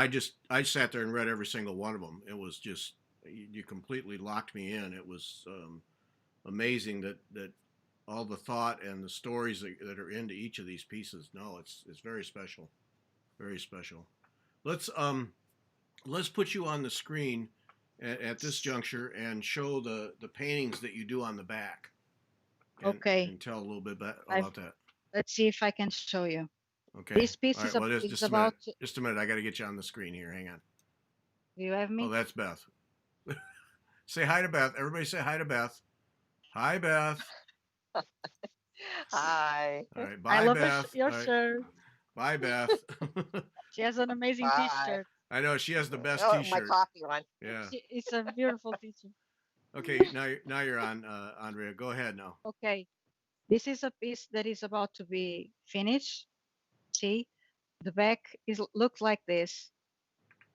I sat there and read every single one of them. It was just you completely locked me in. It was amazing that all the thought and the stories that are into each of these pieces. No, it's very special, very special. Let's let's put you on the screen at this juncture and show the paintings that you do on the back, Okay, and tell a little bit I've about that. let's see if I can show you. Okay. This piece All right. Well, is just a minute. about. Just a minute. I got to get you on the screen here. Hang on. Do you have Oh, me? that's Beth. Say hi to Beth. Everybody say hi to Beth. Hi, Beth. Hi. All right. I Bye, love Beth. your All right. shirt. Bye, Beth. She has an amazing Bye. T-shirt. I know she has the best Oh, my T-shirt. coffee one. Yeah. It's a beautiful T-shirt. Okay. Now you're on, Andrea. Go ahead now. Okay, this is a piece that is about to be finished. See, the back is looks like this.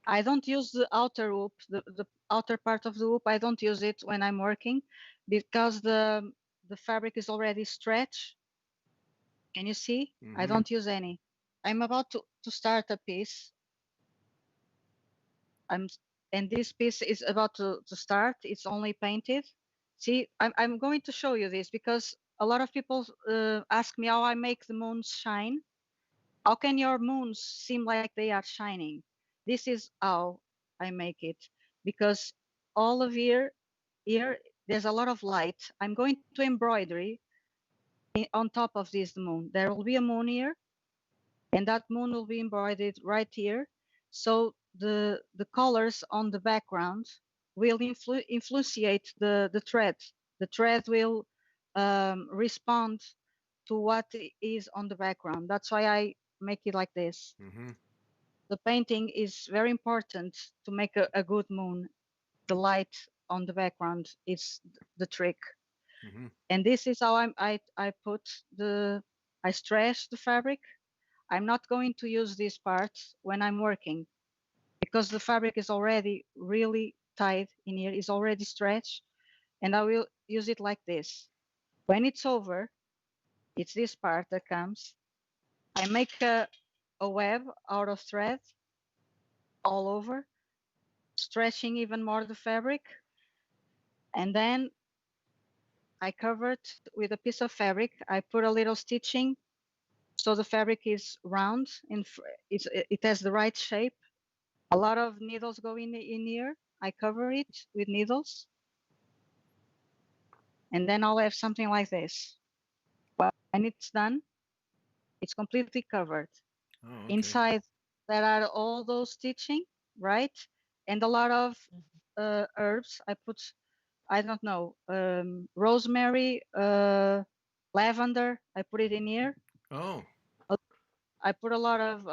I don't use the outer hoop, the outer part of the hoop. I don't use it when I'm working because the fabric is already stretched. Can you see? I Mm-hmm. don't use any. I'm about to start a piece. And this piece is about to start. It's only painted. See, I'm going to show you this because a lot of people ask me how I make the moons shine. How can your moons seem like they are shining? This is how I make it because all of here there's a lot of light. I'm going to embroidery on top of this moon. There will be a moon here, and that moon will be embroidered right here. So the colors on the background will influenciate the thread. The thread will respond to what is on the background. That's why I make it like this. Mm-hmm. The painting is very important to make a good moon. The light on the background is the trick. Mm-hmm. And this is how I put I stretch the fabric. I'm not going to use this part when I'm working because the fabric is already really tight in here, is already stretched, and I will use it like this. When it's over, it's this part that comes. I make a web out of thread all over, stretching even more the fabric, and then I cover it with a piece of fabric. I put a little stitching so the fabric is round and it has the right shape. A lot of needles go in here. I cover it with needles, and then I'll have something like this. When it's done, it's completely covered. Oh, okay. Inside, there are all those stitching, right? And a lot of herbs. I put, I don't know, rosemary, lavender. I put it in here. Oh. I put a lot of,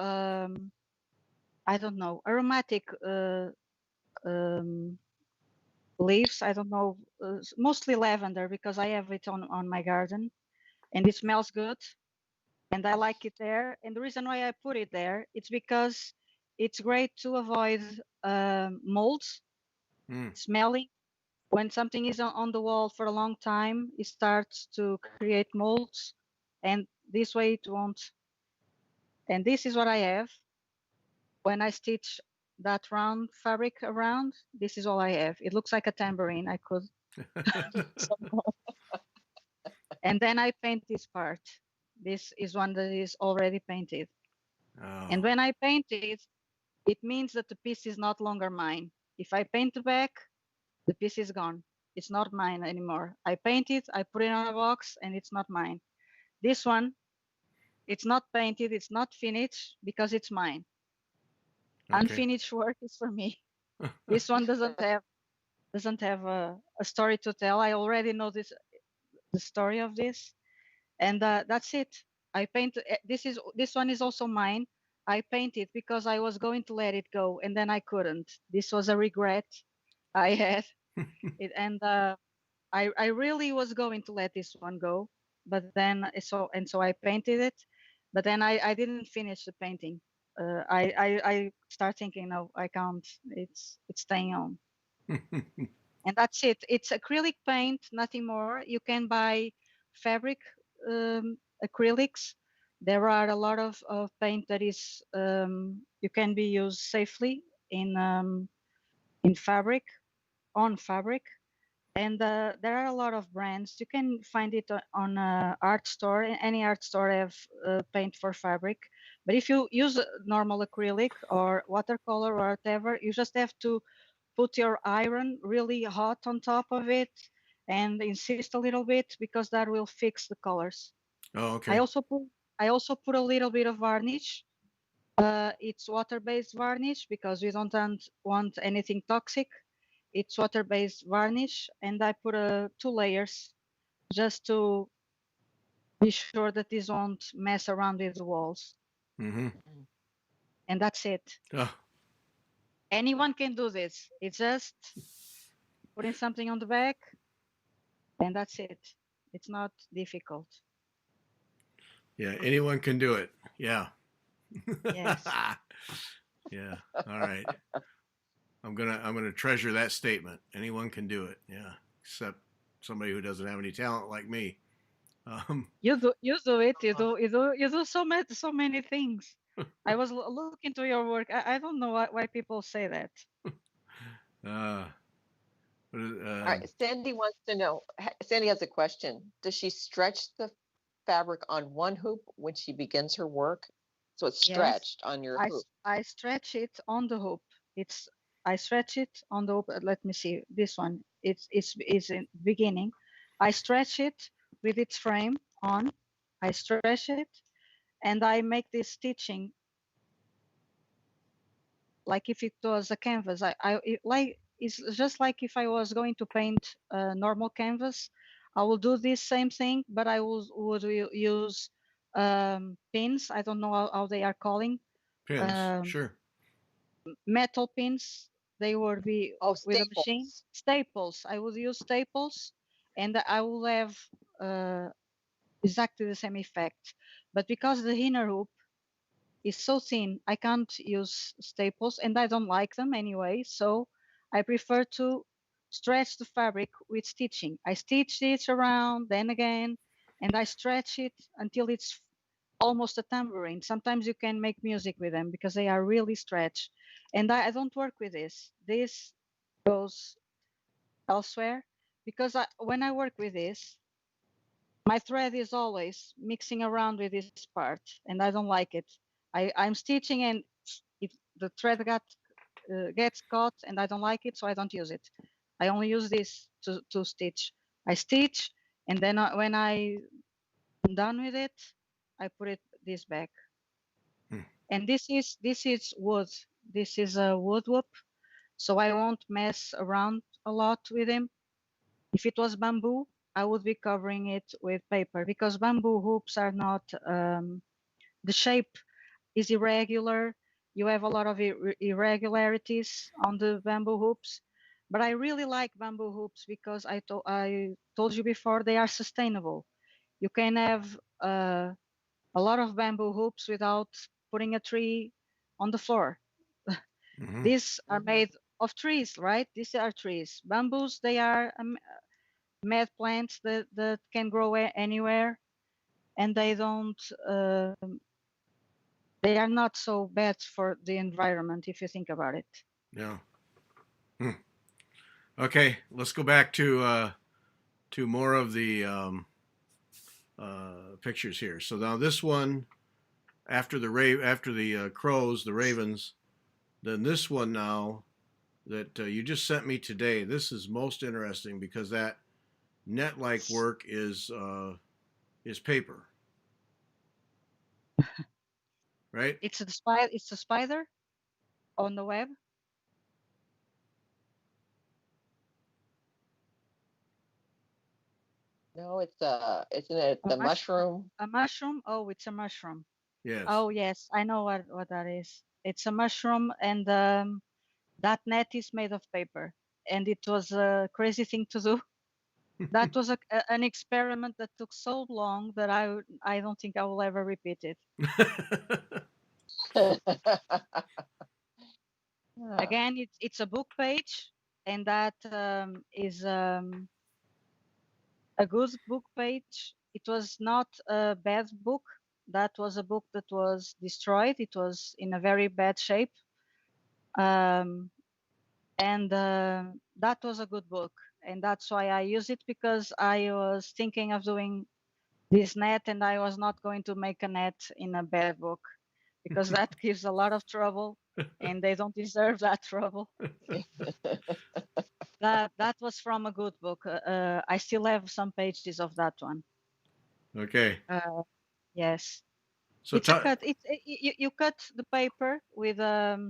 I don't know, aromatic um, leaves. I don't know, mostly lavender because I have it on my garden and it smells good and I like it there. And the reason why I put it there, it's because it's great to avoid molds, Mm. smelling. When something is on the wall for a long time, it starts to create molds, and this way it won't. And this is what I have when I stitch that round fabric around. This is all I have. It looks like a tambourine. I could. And then I paint this part. This is one that is already painted. Oh. And when I paint it, it means that the piece is not longer mine. If I paint the back, the piece is gone. It's not mine anymore. I paint it, I put it on a box, and it's not mine. This one, it's not painted, it's not finished because it's mine. Okay. Unfinished work is for me. This one doesn't have a story to tell. I already know the story of this, and that's it. I paint. This one is also mine. I painted because I was going to let it go, and then I couldn't. This was a regret I had. It, and I really was going to let this one go, but then so I painted it, but then I didn't finish the painting. I start thinking, no, I can't. It's staying on, and that's it. It's acrylic paint, nothing more. You can buy fabric acrylics. There are a lot of paint that is you can be used safely in fabric, on fabric. And there are a lot of brands. You can find it on art store. Any art store have paint for fabric. But if you use normal acrylic or watercolor or whatever, you just have to put your iron really hot on top of it and insist a little bit because that will fix the colors. Oh, I okay. also put I also put a little bit of varnish. It's water-based varnish because we don't want anything toxic. It's water-based varnish, and I put 2 layers just to be sure that this won't mess around with the walls. Mm-hmm. And that's it. Oh. Anyone can do this. It's just putting something on the back, and that's it. It's not difficult. Yeah. Anyone can do it. Yeah. Yes. Yeah. All right. I'm gonna treasure that statement. Anyone can do it. Yeah, except somebody who doesn't have any talent like me. You do it. You do so many things. I was looking to your work. I don't know why people say that. uh, All right, Sandy wants to know, Sandy has a question. Does she stretch the fabric on one hoop when she begins her work? So it's Yes, stretched on your hoop. I stretch it on the hoop. I stretch it on the hoop. Let me see this one. It's in beginning. I stretch it with its frame on. I stretch it, and I make this stitching like if it was a canvas. Like it's just like if I was going to paint a normal canvas. I will do this same thing, but I would use pins. I don't know how they are calling. pins, sure. Metal pins. They would be with a machine. Staples. I would use staples, and I will have exactly the same effect. But because the inner hoop is so thin, I can't use staples, and I don't like them anyway. So I prefer to stretch the fabric with stitching. I stitch it around, then again, and I stretch it until it's almost a tambourine. Sometimes you can make music with them because they are really stretched. And I don't work with this. This goes elsewhere because when I work with this, my thread is always mixing around with this part, and I don't like it. I'm stitching, and if the thread gets caught, and I don't like it, so I don't use it. I only use this to stitch. I stitch, and then when I'm done with it, I put this back. And this is wood. This is a wood whoop, so I won't mess around a lot with him. If it was bamboo, I would be covering it with paper because bamboo hoops are not, the shape is irregular. You have a lot of irregularities on the bamboo hoops. But I really like bamboo hoops because I told you before, they are sustainable. You can have a lot of bamboo hoops without putting a tree on the floor. These are made of trees, right? These are trees. Bamboos, they are mad plants that can grow anywhere, and they don't they are not so bad for the environment if you think about it. Yeah. Okay, let's go back to more of the pictures here. So now this one, after the crows, the ravens, then this one now that you just sent me today. This is most interesting because that net-like work is paper, right? It's a spider on the web. No, isn't it the mushroom? A mushroom? Oh, it's a mushroom. Yes. Oh, yes, I know what that is. It's a mushroom, and that net is made of paper. And it was a crazy thing to do. That was an experiment that took so long that I don't think I will ever repeat it. Again, it's a book page, and that is a good book page. It was not a bad book. That was a book that was destroyed. It was in a very bad shape. And that was a good book. And that's why I use it, because I was thinking of doing this net, and I was not going to make a net in a bad book, because that gives a lot of trouble, and they don't deserve that trouble. That was from a good book. I still have some pages of that one. Okay. Yes. So it's a cut. You cut the paper with I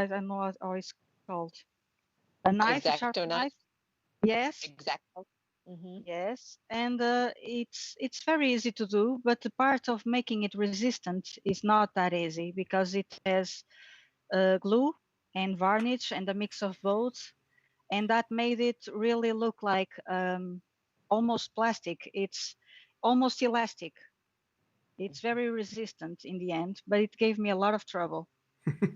don't know how it's called. A knife, a sharp knife. Yes. Exactly. Yes, and it's very easy to do, but the part of making it resistant is not that easy, because it has glue and varnish and a mix of both, and that made it really look like almost plastic. It's almost elastic. It's very resistant in the end, but it gave me a lot of trouble.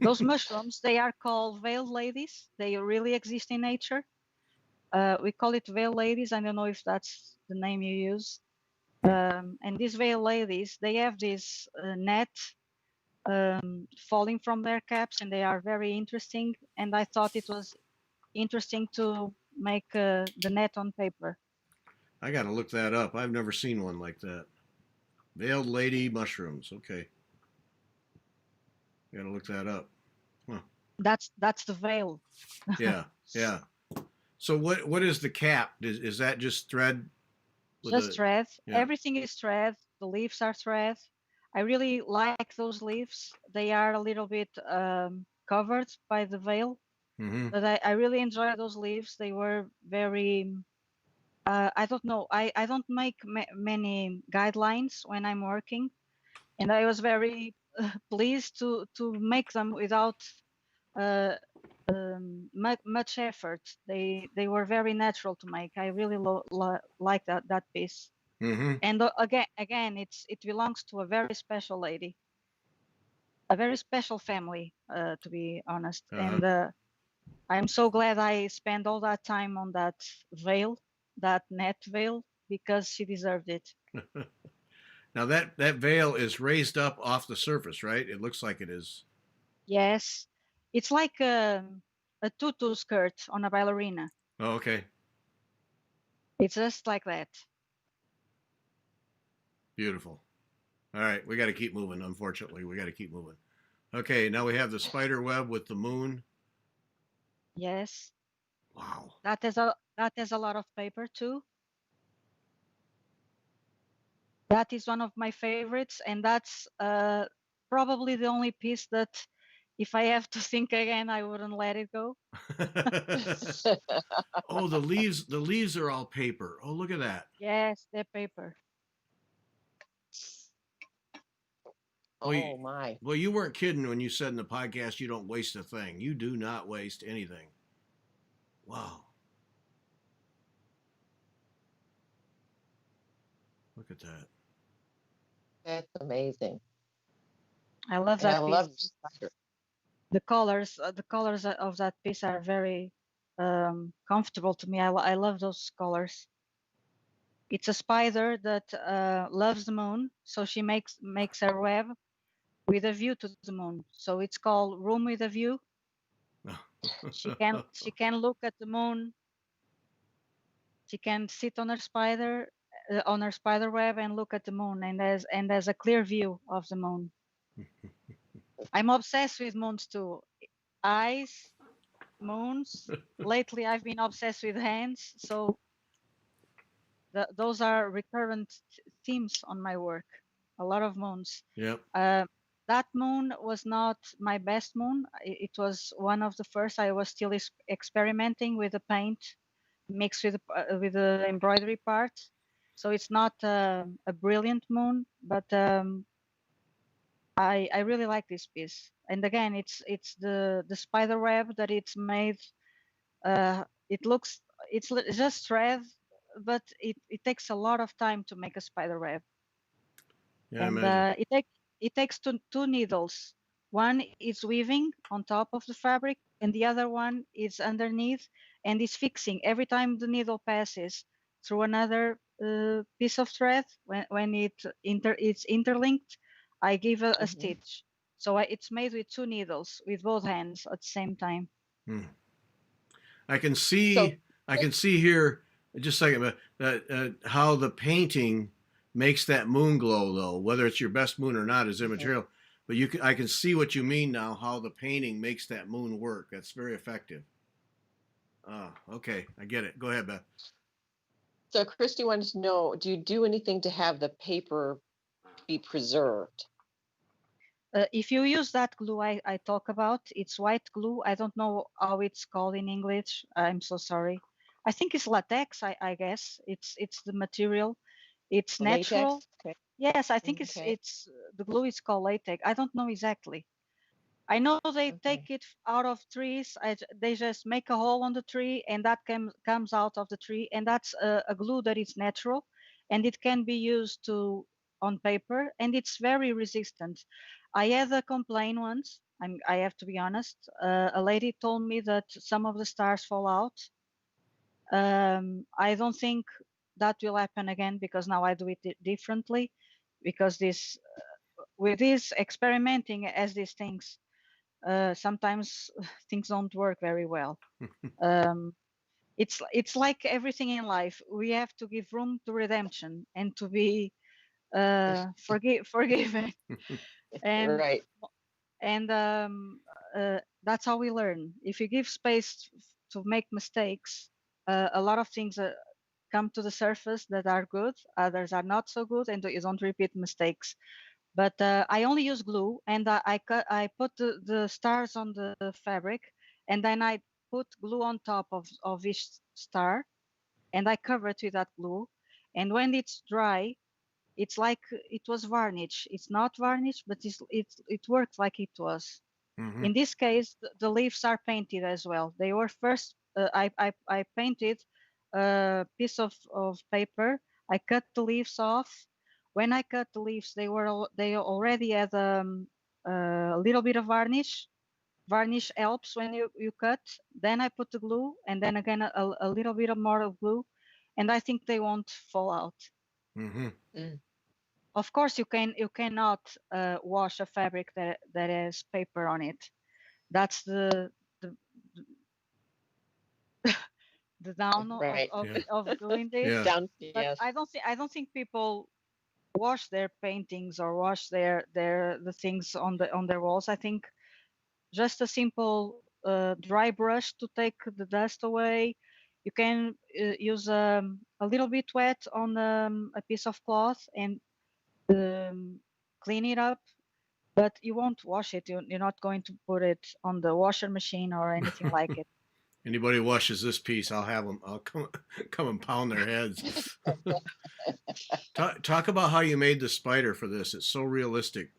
Those mushrooms, they are called veiled ladies. They really exist in nature. We call it veiled ladies. I don't know if that's the name you use. And these veiled ladies, they have this net falling from their caps, and they are very interesting. And I thought it was interesting to make the net on paper. I got to look that up. I've never seen one like that. Veiled lady mushrooms. Okay. Got to look that up. Huh. That's the veil. Yeah. Yeah. So what is the cap? Is that just thread? Just thread. Yeah. Everything is thread. The leaves are thread. I really like those leaves. They are a little bit covered by the veil, but I really enjoy those leaves. They were very. I don't know. I don't make many guidelines when I'm working, and I was very pleased to make them without much effort. They were very natural to make. I really like that piece. And again, it belongs to a very special lady, a very special family, to be honest. And I'm so glad I spent all that time on that veil, that net veil, because she deserved it. Now that veil is raised up off the surface, right? It looks like it is. Yes, it's like a tutu skirt on a ballerina. Oh, okay. It's just like that. Beautiful. All right, we got to keep moving. Unfortunately, we got to keep moving. Okay, now we have the spider web with the moon. Yes. Wow. That is a lot of paper too. That is one of my favorites, and that's probably the only piece that, if I have to think again, I wouldn't let it go. Oh, the leaves are all paper. Oh, look at that. Yes, they're paper. Oh my. Well, you weren't kidding when you said in the podcast you don't waste a thing. You do not waste anything. Wow. Look at that. That's amazing. I love And that I piece. love spider. The colors of that piece are very comfortable to me. I love those colors. It's a spider that loves the moon, so she makes her web with a view to the moon. So it's called room with a view. She can look at the moon. She can sit on her spider web and look at the moon, and there's a clear view of the moon. I'm obsessed with moons too. Eyes, moons. Lately, I've been obsessed with hands. So those are recurrent themes on my work. A lot of moons. Yep. That moon was not my best moon. It was one of the first. I was still experimenting with the paint mixed with the embroidery part. So it's not a brilliant moon, but I really like this piece. And again, it's the spider web that it's made. It looks it's just thread, but it takes a lot of time to make a spider web. Yeah, And it takes two needles. One is weaving on top of the fabric, and the other one is underneath and is fixing every time the needle passes through another piece of thread. When it's interlinked, I give a stitch. So it's made with two needles with both hands at the same time. I can see here just a second, but how the painting makes that moon glow, though. Whether it's your best moon or not is immaterial. But I can see what you mean now. How the painting makes that moon work. That's very effective. Okay, I get it. Go ahead, Beth. So Christy wanted to know: do you do anything to have the paper be preserved? If you use that glue I talk about, it's white glue. I don't know how it's called in English. I'm so sorry. I think it's latex. I guess it's the material. It's natural. Latex? Okay. Yes, I think it's the glue is called latex. I don't know exactly. I know they take it out of trees. They just make a hole on the tree, and that comes out of the tree, and that's a glue that is natural, and it can be used on paper, and it's very resistant. I had a complaint once. I have to be honest. A lady told me that some of the stars fall out. I don't think that will happen again because now I do it differently. Because this, with this experimenting as these things, sometimes things don't work very well. Um, it's like everything in life. We have to give room to redemption and to be forgiven, and Right. and that's how we learn. If you give space to make mistakes, a lot of things come to the surface that are good, others are not so good, and you don't repeat mistakes. But I only use glue, and I put the stars on the fabric, and then I put glue on top of each star, and I cover it with that glue. And when it's dry, it's like it was varnish. It's not varnish, but it works like it was. Mm-hmm. In this case, the leaves are painted as well. They were first, I painted a piece of paper. I cut the leaves off. When I cut the leaves, they already had a little bit of varnish. Varnish helps when you cut. Then I put the glue, and then again a little bit of more of glue, and I think they won't fall out. Mm-hmm. Mm. Of course, you cannot wash a fabric that has paper on it. That's the the down Right. Yeah. of doing this. Yeah. Down. But Yes. I don't think people wash their paintings or wash the things on their walls. I think just a simple dry brush to take the dust away. You can use a little bit wet on a piece of cloth and clean it up, but you won't wash it. You're not going to put it on the washer machine or anything like it. Anybody washes this piece, I'll have them. I'll come come and pound their heads. Talk about how you made the spider for this. It's so realistic.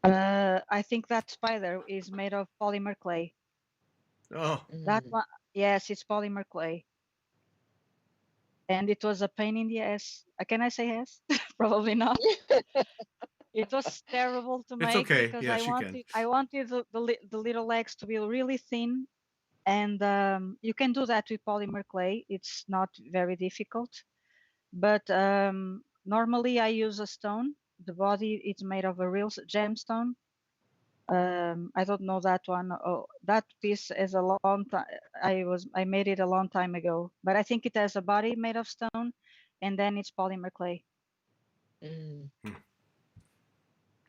I think that spider is made of polymer clay. Oh, That Mm. one, yes, it's polymer clay, and it was a pain in the ass. Can I say yes? Probably not. It was terrible to it's make okay. because Yes, you can. I wanted the little legs to be really thin, and you can do that with polymer clay. It's not very difficult, but normally I use a stone. The body is made of a real gemstone. I don't know that one. Oh, that piece is a long time. I made it a long time ago, but I think it has a body made of stone, and then it's polymer clay. Mm.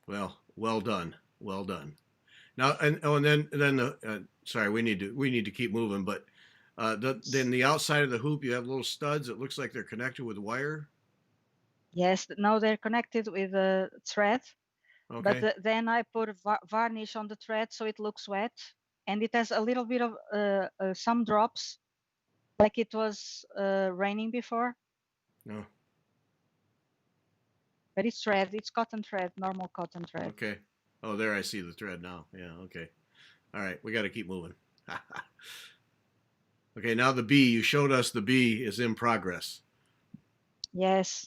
Well, well done. Well done. Now and then the sorry, we need to keep moving, but then the outside of the hoop you have little studs. It looks like they're connected with wire. Yes, now they're connected with a thread, but Okay. then I put varnish on the thread so it looks wet, and it has a little bit of some drops, like it was raining before. No. But it's thread. It's cotton thread, normal cotton thread. Okay. Oh, there I see the thread now. Yeah. Okay. All right. We got to keep moving. Okay. Now the bee. You showed us the bee is in progress. Yes.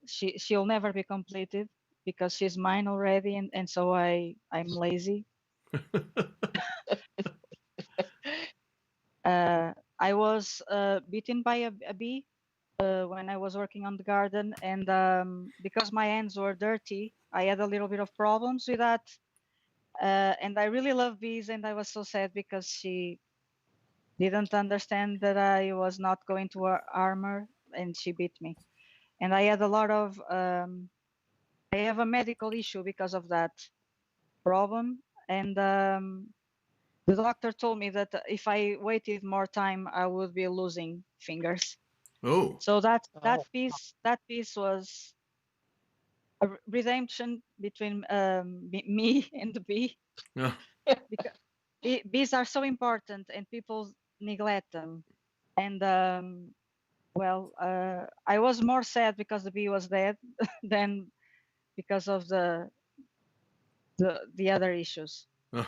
She'll never be completed because she's mine already, and so I'm lazy. I was bitten by a bee when I was working on the garden, and because my hands were dirty, I had a little bit of problems with that. And I really love bees, and I was so sad because she didn't understand that I was not going to wear armor, and she bit me. And I had a lot of I have a medical issue because of that problem, and the doctor told me that if I waited more time, I would be losing fingers. Oh. So Oh. that piece was a redemption between me and the bee, No. because bees are so important and people neglect them. And well, I was more sad because the bee was dead than because of the other issues. Oh.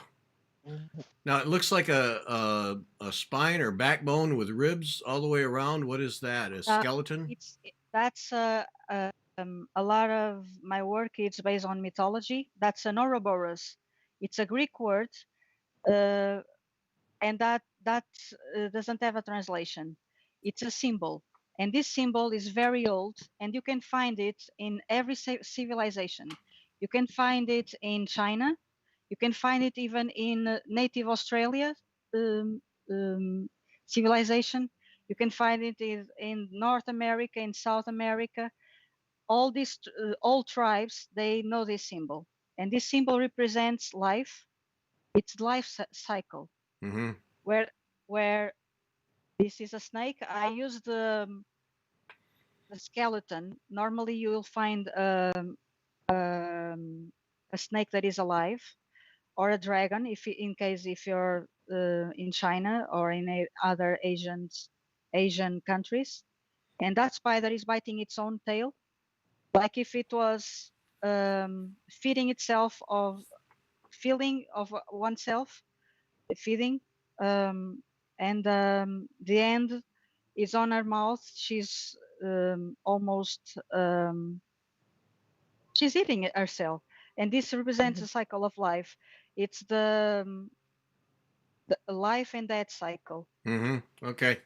Mhm. Now it looks like a spine or backbone with ribs all the way around. What is that? A Uh, skeleton? that's a lot of my work is based on mythology. That's an Ouroboros. It's a Greek word, uh, and that doesn't have a translation. It's a symbol, and this symbol is very old, and you can find it in every civilization. You can find it in China. You can find it even in native Australia um, um, civilization. You can find it in North America, in South America. All tribes, they know this symbol, and this symbol represents life. It's life cycle. Mm-hmm. Where this is a snake. I use the skeleton. Normally, you will find a snake that is alive, or a dragon, in case if you're in China or in other Asian countries. And that spider is biting its own tail, like if it was feeding itself of feeling of oneself, feeding. Um, and the end is on her mouth. She's almost she's eating it herself, and this represents Mhm. a cycle of life. It's the life and death cycle. Mm-hmm. Okay.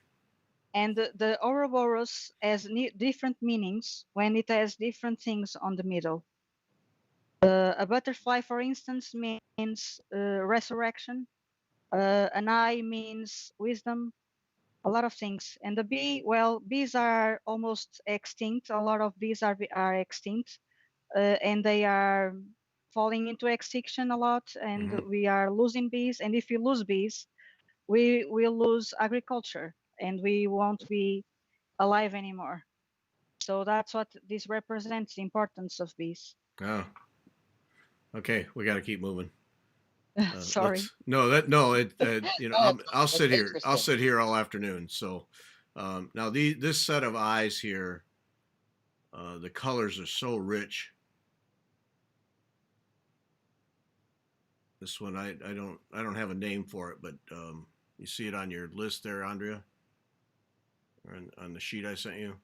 And the Ouroboros has different meanings when it has different things on the middle. A butterfly, for instance, means resurrection. An eye means wisdom. A lot of things. And the bee, well, bees are almost extinct. A lot of bees are extinct, and they are falling into extinction a lot. And Mm-hmm. we are losing bees. And if we lose bees, we will lose agriculture, and we won't be alive anymore. So that's what this represents, the importance of bees. Oh, okay. We got to keep moving. Sorry. Let's no that no it you know I'll That's sit here. I'll interesting. sit here all afternoon. So now this set of eyes here, the colors are so rich. This one I don't have a name for it, but you see it on your list there, Andrea, or on the sheet I sent you.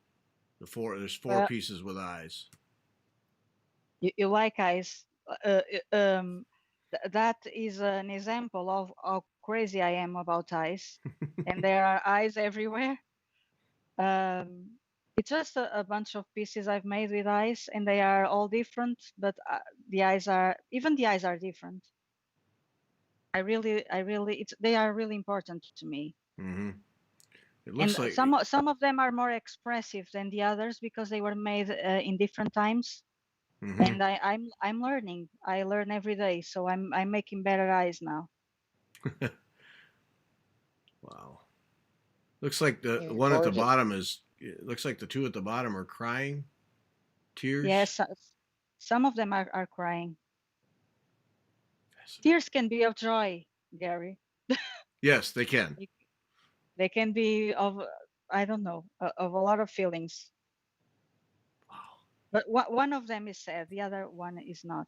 There's four Well, pieces with eyes. you like eyes. Uh, that is an example of how crazy I am about eyes, and there are eyes everywhere. Um, it's just a bunch of pieces I've made with eyes, and they are all different. But the eyes are different. They are really important to me. Mm-hmm. It And looks like. some of them are more expressive than the others because they were made in different times. Mm-hmm. And I'm learning. I learn every day, so I'm making better eyes now. Wow. Looks like the You're one at the gorgeous. bottom is. It looks like the two at the bottom are crying tears. Yes, some of them are crying. Tears can be of joy, Gary. Yes, they can. They they can be of I don't know of a lot of feelings. Wow. But one of them is sad. The other one is not.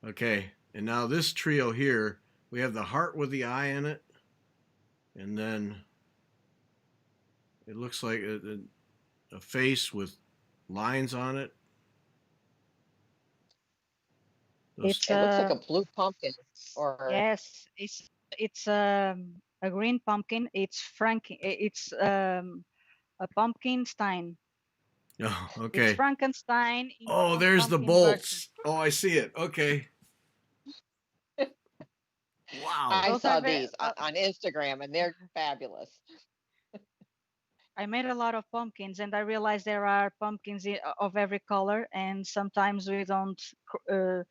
Okay. And now this trio here, we have the heart with the eye in it, and then it looks like a face with lines on it. Those. It's It looks like a a blue pumpkin or yes. It's a green pumpkin. It's a pumpkin stein. Oh, It's okay. Frankenstein in Oh, there's the pumpkin version. bolts. Oh, I see it. Okay. Wow. I Those are saw very. these on Instagram and they're fabulous. I made a lot of pumpkins, and I realized there are pumpkins of every color, and sometimes we don't uh,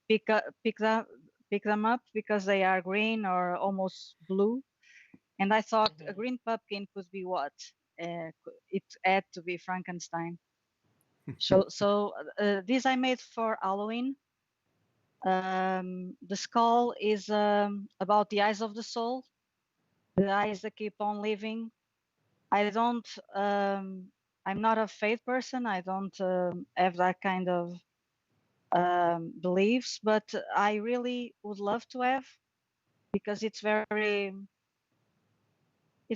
pick up, pick them up because they are green or almost blue. And I thought a Mhm. green pumpkin could be what? It had to be Frankenstein. So this I made for Halloween. The skull is about the eyes of the soul, the eyes that keep on living. I don't. I'm not a faith person. I don't have that kind of the leaves, but I really would love to have, because it's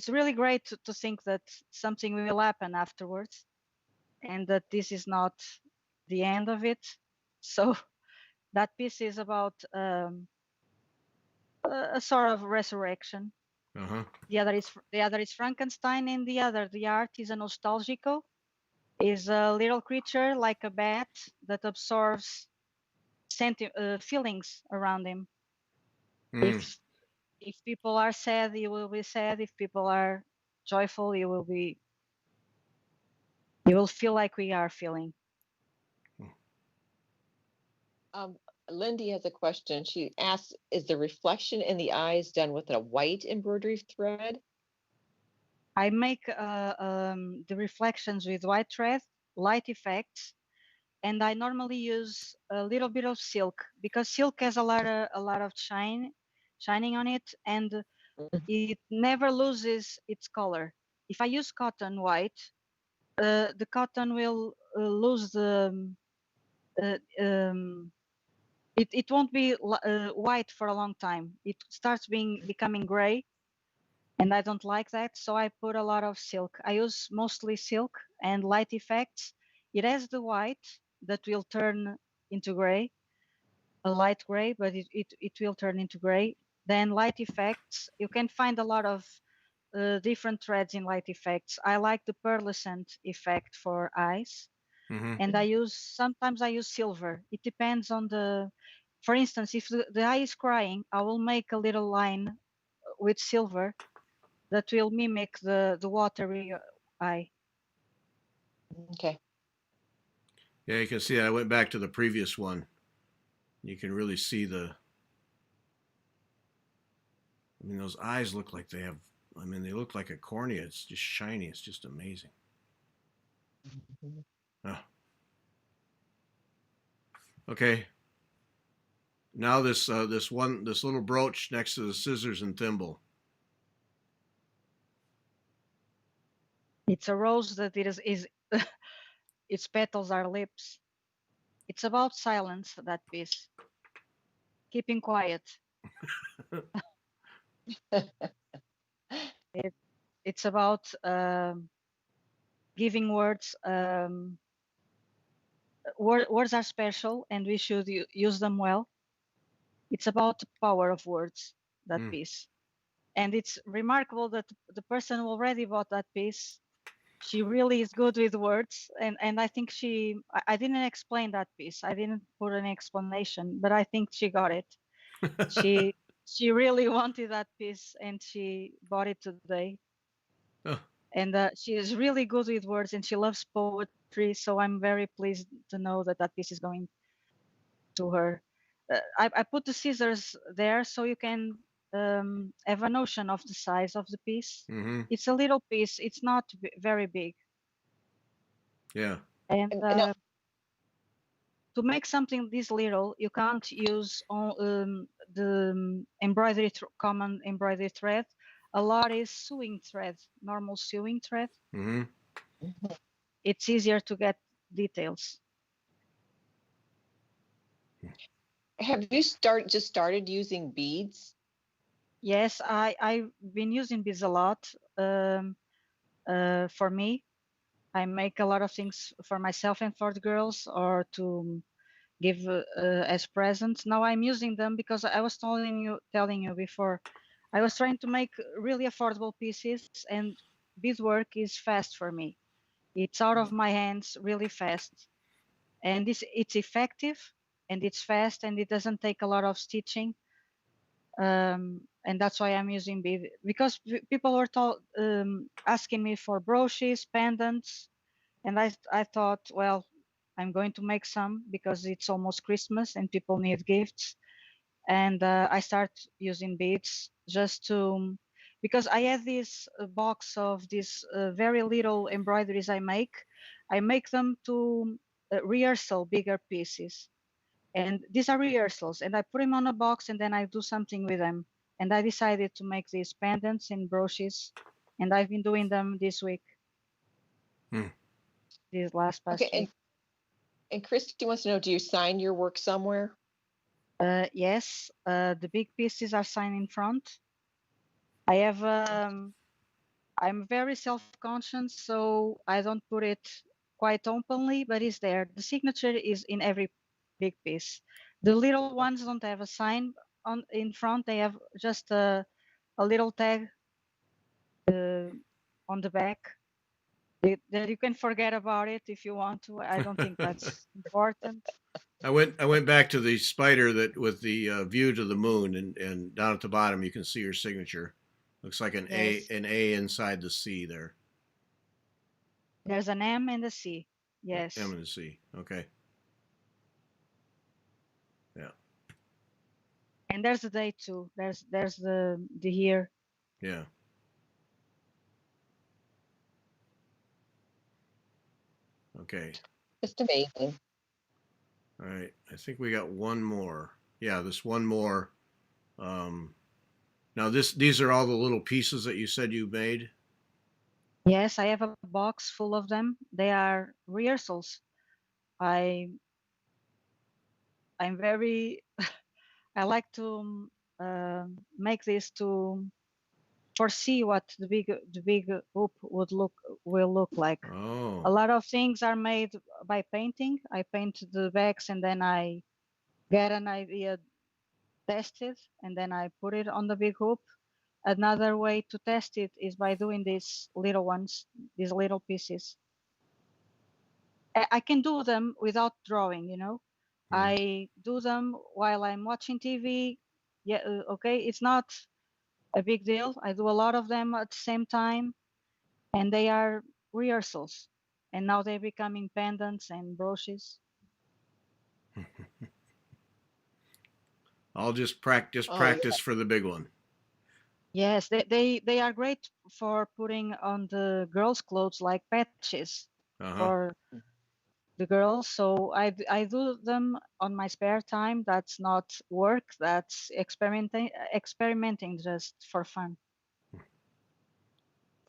really great to think that something will happen afterwards, and that this is not the end of it. So that piece is about a sort of resurrection. Uh-huh. The other is Frankenstein, and the art is a nostalgico. Is a little creature like a bat that absorbs feelings around him. Mm. If people are sad, you will be sad. If people are joyful, you will feel like we are feeling. Lindy has a question. She asks, is the reflection in the eyes done with a white embroidery thread? I make the reflections with white thread, light effects, and I normally use a little bit of silk, because silk has a lot of shining on it, and it never loses its color. If I use cotton white, the cotton will lose it won't be white for a long time. It starts becoming gray, and I don't like that. So I put a lot of silk. I use mostly silk and light effects. It has the white that will turn into gray, a light gray, but it will turn into gray. Then light effects, you can find a lot of different threads in light effects. I like the pearlescent effect for eyes, Mm-hmm. and sometimes I use silver. It depends on for instance, if the eye is crying, I will make a little line with silver that will mimic the watery eye. Okay. Yeah, you can see I went back to the previous one. You can really see I mean, those eyes look like they look like a cornea. It's just shiny. It's just amazing. Oh. Okay. Now this little brooch next to the scissors and thimble. It's a rose that it is its petals are lips. It's about silence, that piece. Keeping quiet. It's about giving words. Words are special, and we should use them well. It's about the power of words, that piece. And it's remarkable that the person who already bought that piece, she really is good with words. And I think I didn't explain that piece. I didn't put an explanation, but I think she got it. She really wanted that piece, and she bought it today. Oh. And she is really good with words, and she loves poetry. So I'm very pleased to know that that piece is going to her. I put the scissors there so you can have a notion of the size of the piece. Mm-hmm. It's a little piece. It's not very big. Yeah. And No. to make something this little, you can't use the common embroidery thread. A lot is sewing thread, normal sewing thread. Mm-hmm. It's easier to get details. Have you just started using beads? Yes, I've been using beads a lot. For me, I make a lot of things for myself and for the girls, or to give as presents. Now I'm using them because I was telling you before, I was trying to make really affordable pieces, and beadwork is fast for me. It's out of my hands really fast, and it's effective, and it's fast, and it doesn't take a lot of stitching. And that's why I'm using bead, because people were asking me for brooches, pendants, and I thought, well, I'm going to make some because it's almost Christmas and people need gifts. And I start using beads just to, because I have this box of these very little embroideries I make. I make them to rehearsal bigger pieces. And these are rehearsals, and I put them on a box, and then I do something with them. And I decided to make these pendants and brooches, and I've been doing them this week. This past Okay, week. And Christy wants to know, do you sign your work somewhere? Yes, the big pieces are signed in front. I have I'm very self-conscious, so I don't put it quite openly, but it's there. The signature is in every big piece. The little ones don't have a sign on in front. They have just a little tag on the back that you can forget about it if you want to. I don't think that's important. I went back to the spider that with the view to the moon, and down at the bottom you can see her signature. Looks like Yes. an A inside the C there. There's an M and a C. Yes. M and a C. Okay. Yeah. And there's the date too. There's the year. Yeah. Okay. Just amazing. All right. I think we got one more. Yeah, this one more. Now these are all the little pieces that you said you made. Yes, I have a box full of them. They are rehearsals. I'm very I like to make this to foresee what the big hoop will look like. Oh. A lot of things are made by painting. I paint the backs and then I get an idea tested and then I put it on the big hoop. Another way to test it is by doing these little ones, these little pieces. I can do them without drawing, you know. I do them while I'm watching TV. Yeah, okay, it's not a big deal. I do a lot of them at the same time, and they are rehearsals. And now they're becoming pendants and brooches. I'll just practice Oh, yeah. practice for the big one. Yes, they are great for putting on the girls' clothes like patches for the girls. So I do them on my spare time. That's not work. That's experimenting just for fun.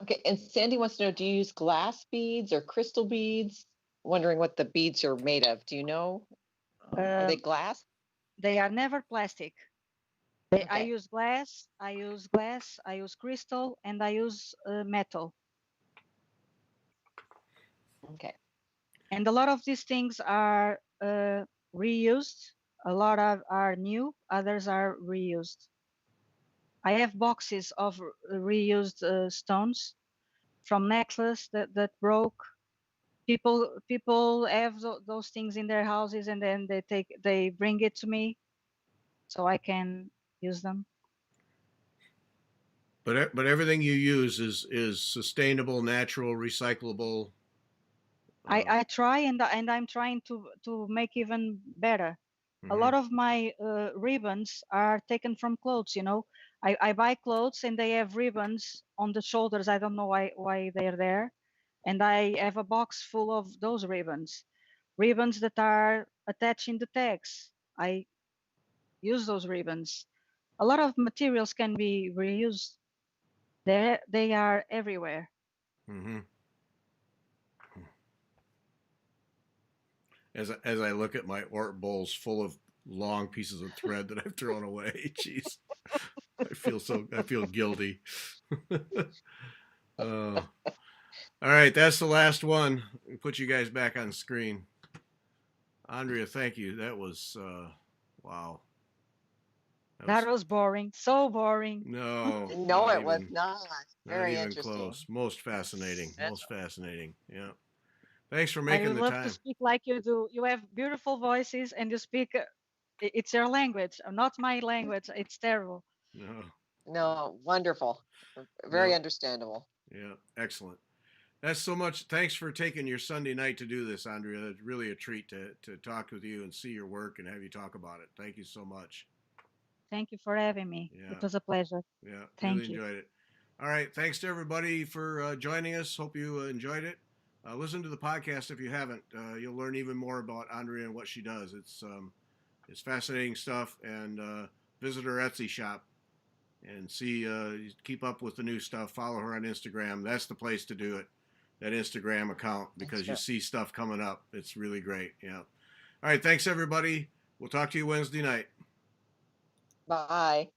Okay, and Sandy wants to know, do you use glass beads or crystal beads? Wondering what the beads are made of. Do you know? Are they glass? They are never plastic. I Okay. use glass, I use crystal, and I use metal. Okay. And a lot of these things are reused. A lot of are new, others are reused. I have boxes of reused stones from necklace that broke. People have those things in their houses, and then they bring it to me, so I can use them. But everything you use is sustainable, natural, recyclable. I try, and I'm trying to make even better. A lot of my ribbons are taken from clothes, you know. I buy clothes and they have ribbons on the shoulders. I don't know why they're there. And I have a box full of those ribbons that are attached in the tags. I use those ribbons. A lot of materials can be reused. They are everywhere. Mm-hmm. As I look at my art bowls full of long pieces of thread that I've thrown away, jeez, I feel guilty. Oh. All right, that's the last one. Put you guys back on screen. Andrea, thank you. That was wow. That was boring. So boring. No, No, it was not. not Very even interesting. close. Most fascinating. That's Most fascinating. Yeah. Thanks for I making would the love to time. speak like you do. You have beautiful voices and you speak, it's your language, not my language. It's terrible. No, No, wonderful. Very no. understandable. Yeah, excellent. That's so much. Thanks for taking your Sunday night to do this, Andrea. It's really a treat to talk with you and see your work and have you talk about it. Thank you so much. Thank you for having me. Yeah, It was a pleasure. yeah, really Thank you. enjoyed it. All right, thanks to everybody for joining us. Hope you enjoyed it. Listen to the podcast if you haven't. You'll learn even more about Andrea and what she does. It's fascinating stuff. And visit her Etsy shop and see keep up with the new stuff. Follow her on Instagram. That's the place to do it. that Instagram account because you true. see stuff coming up. It's really great. Yeah. All right. Thanks, everybody. We'll talk to you Wednesday night. Bye.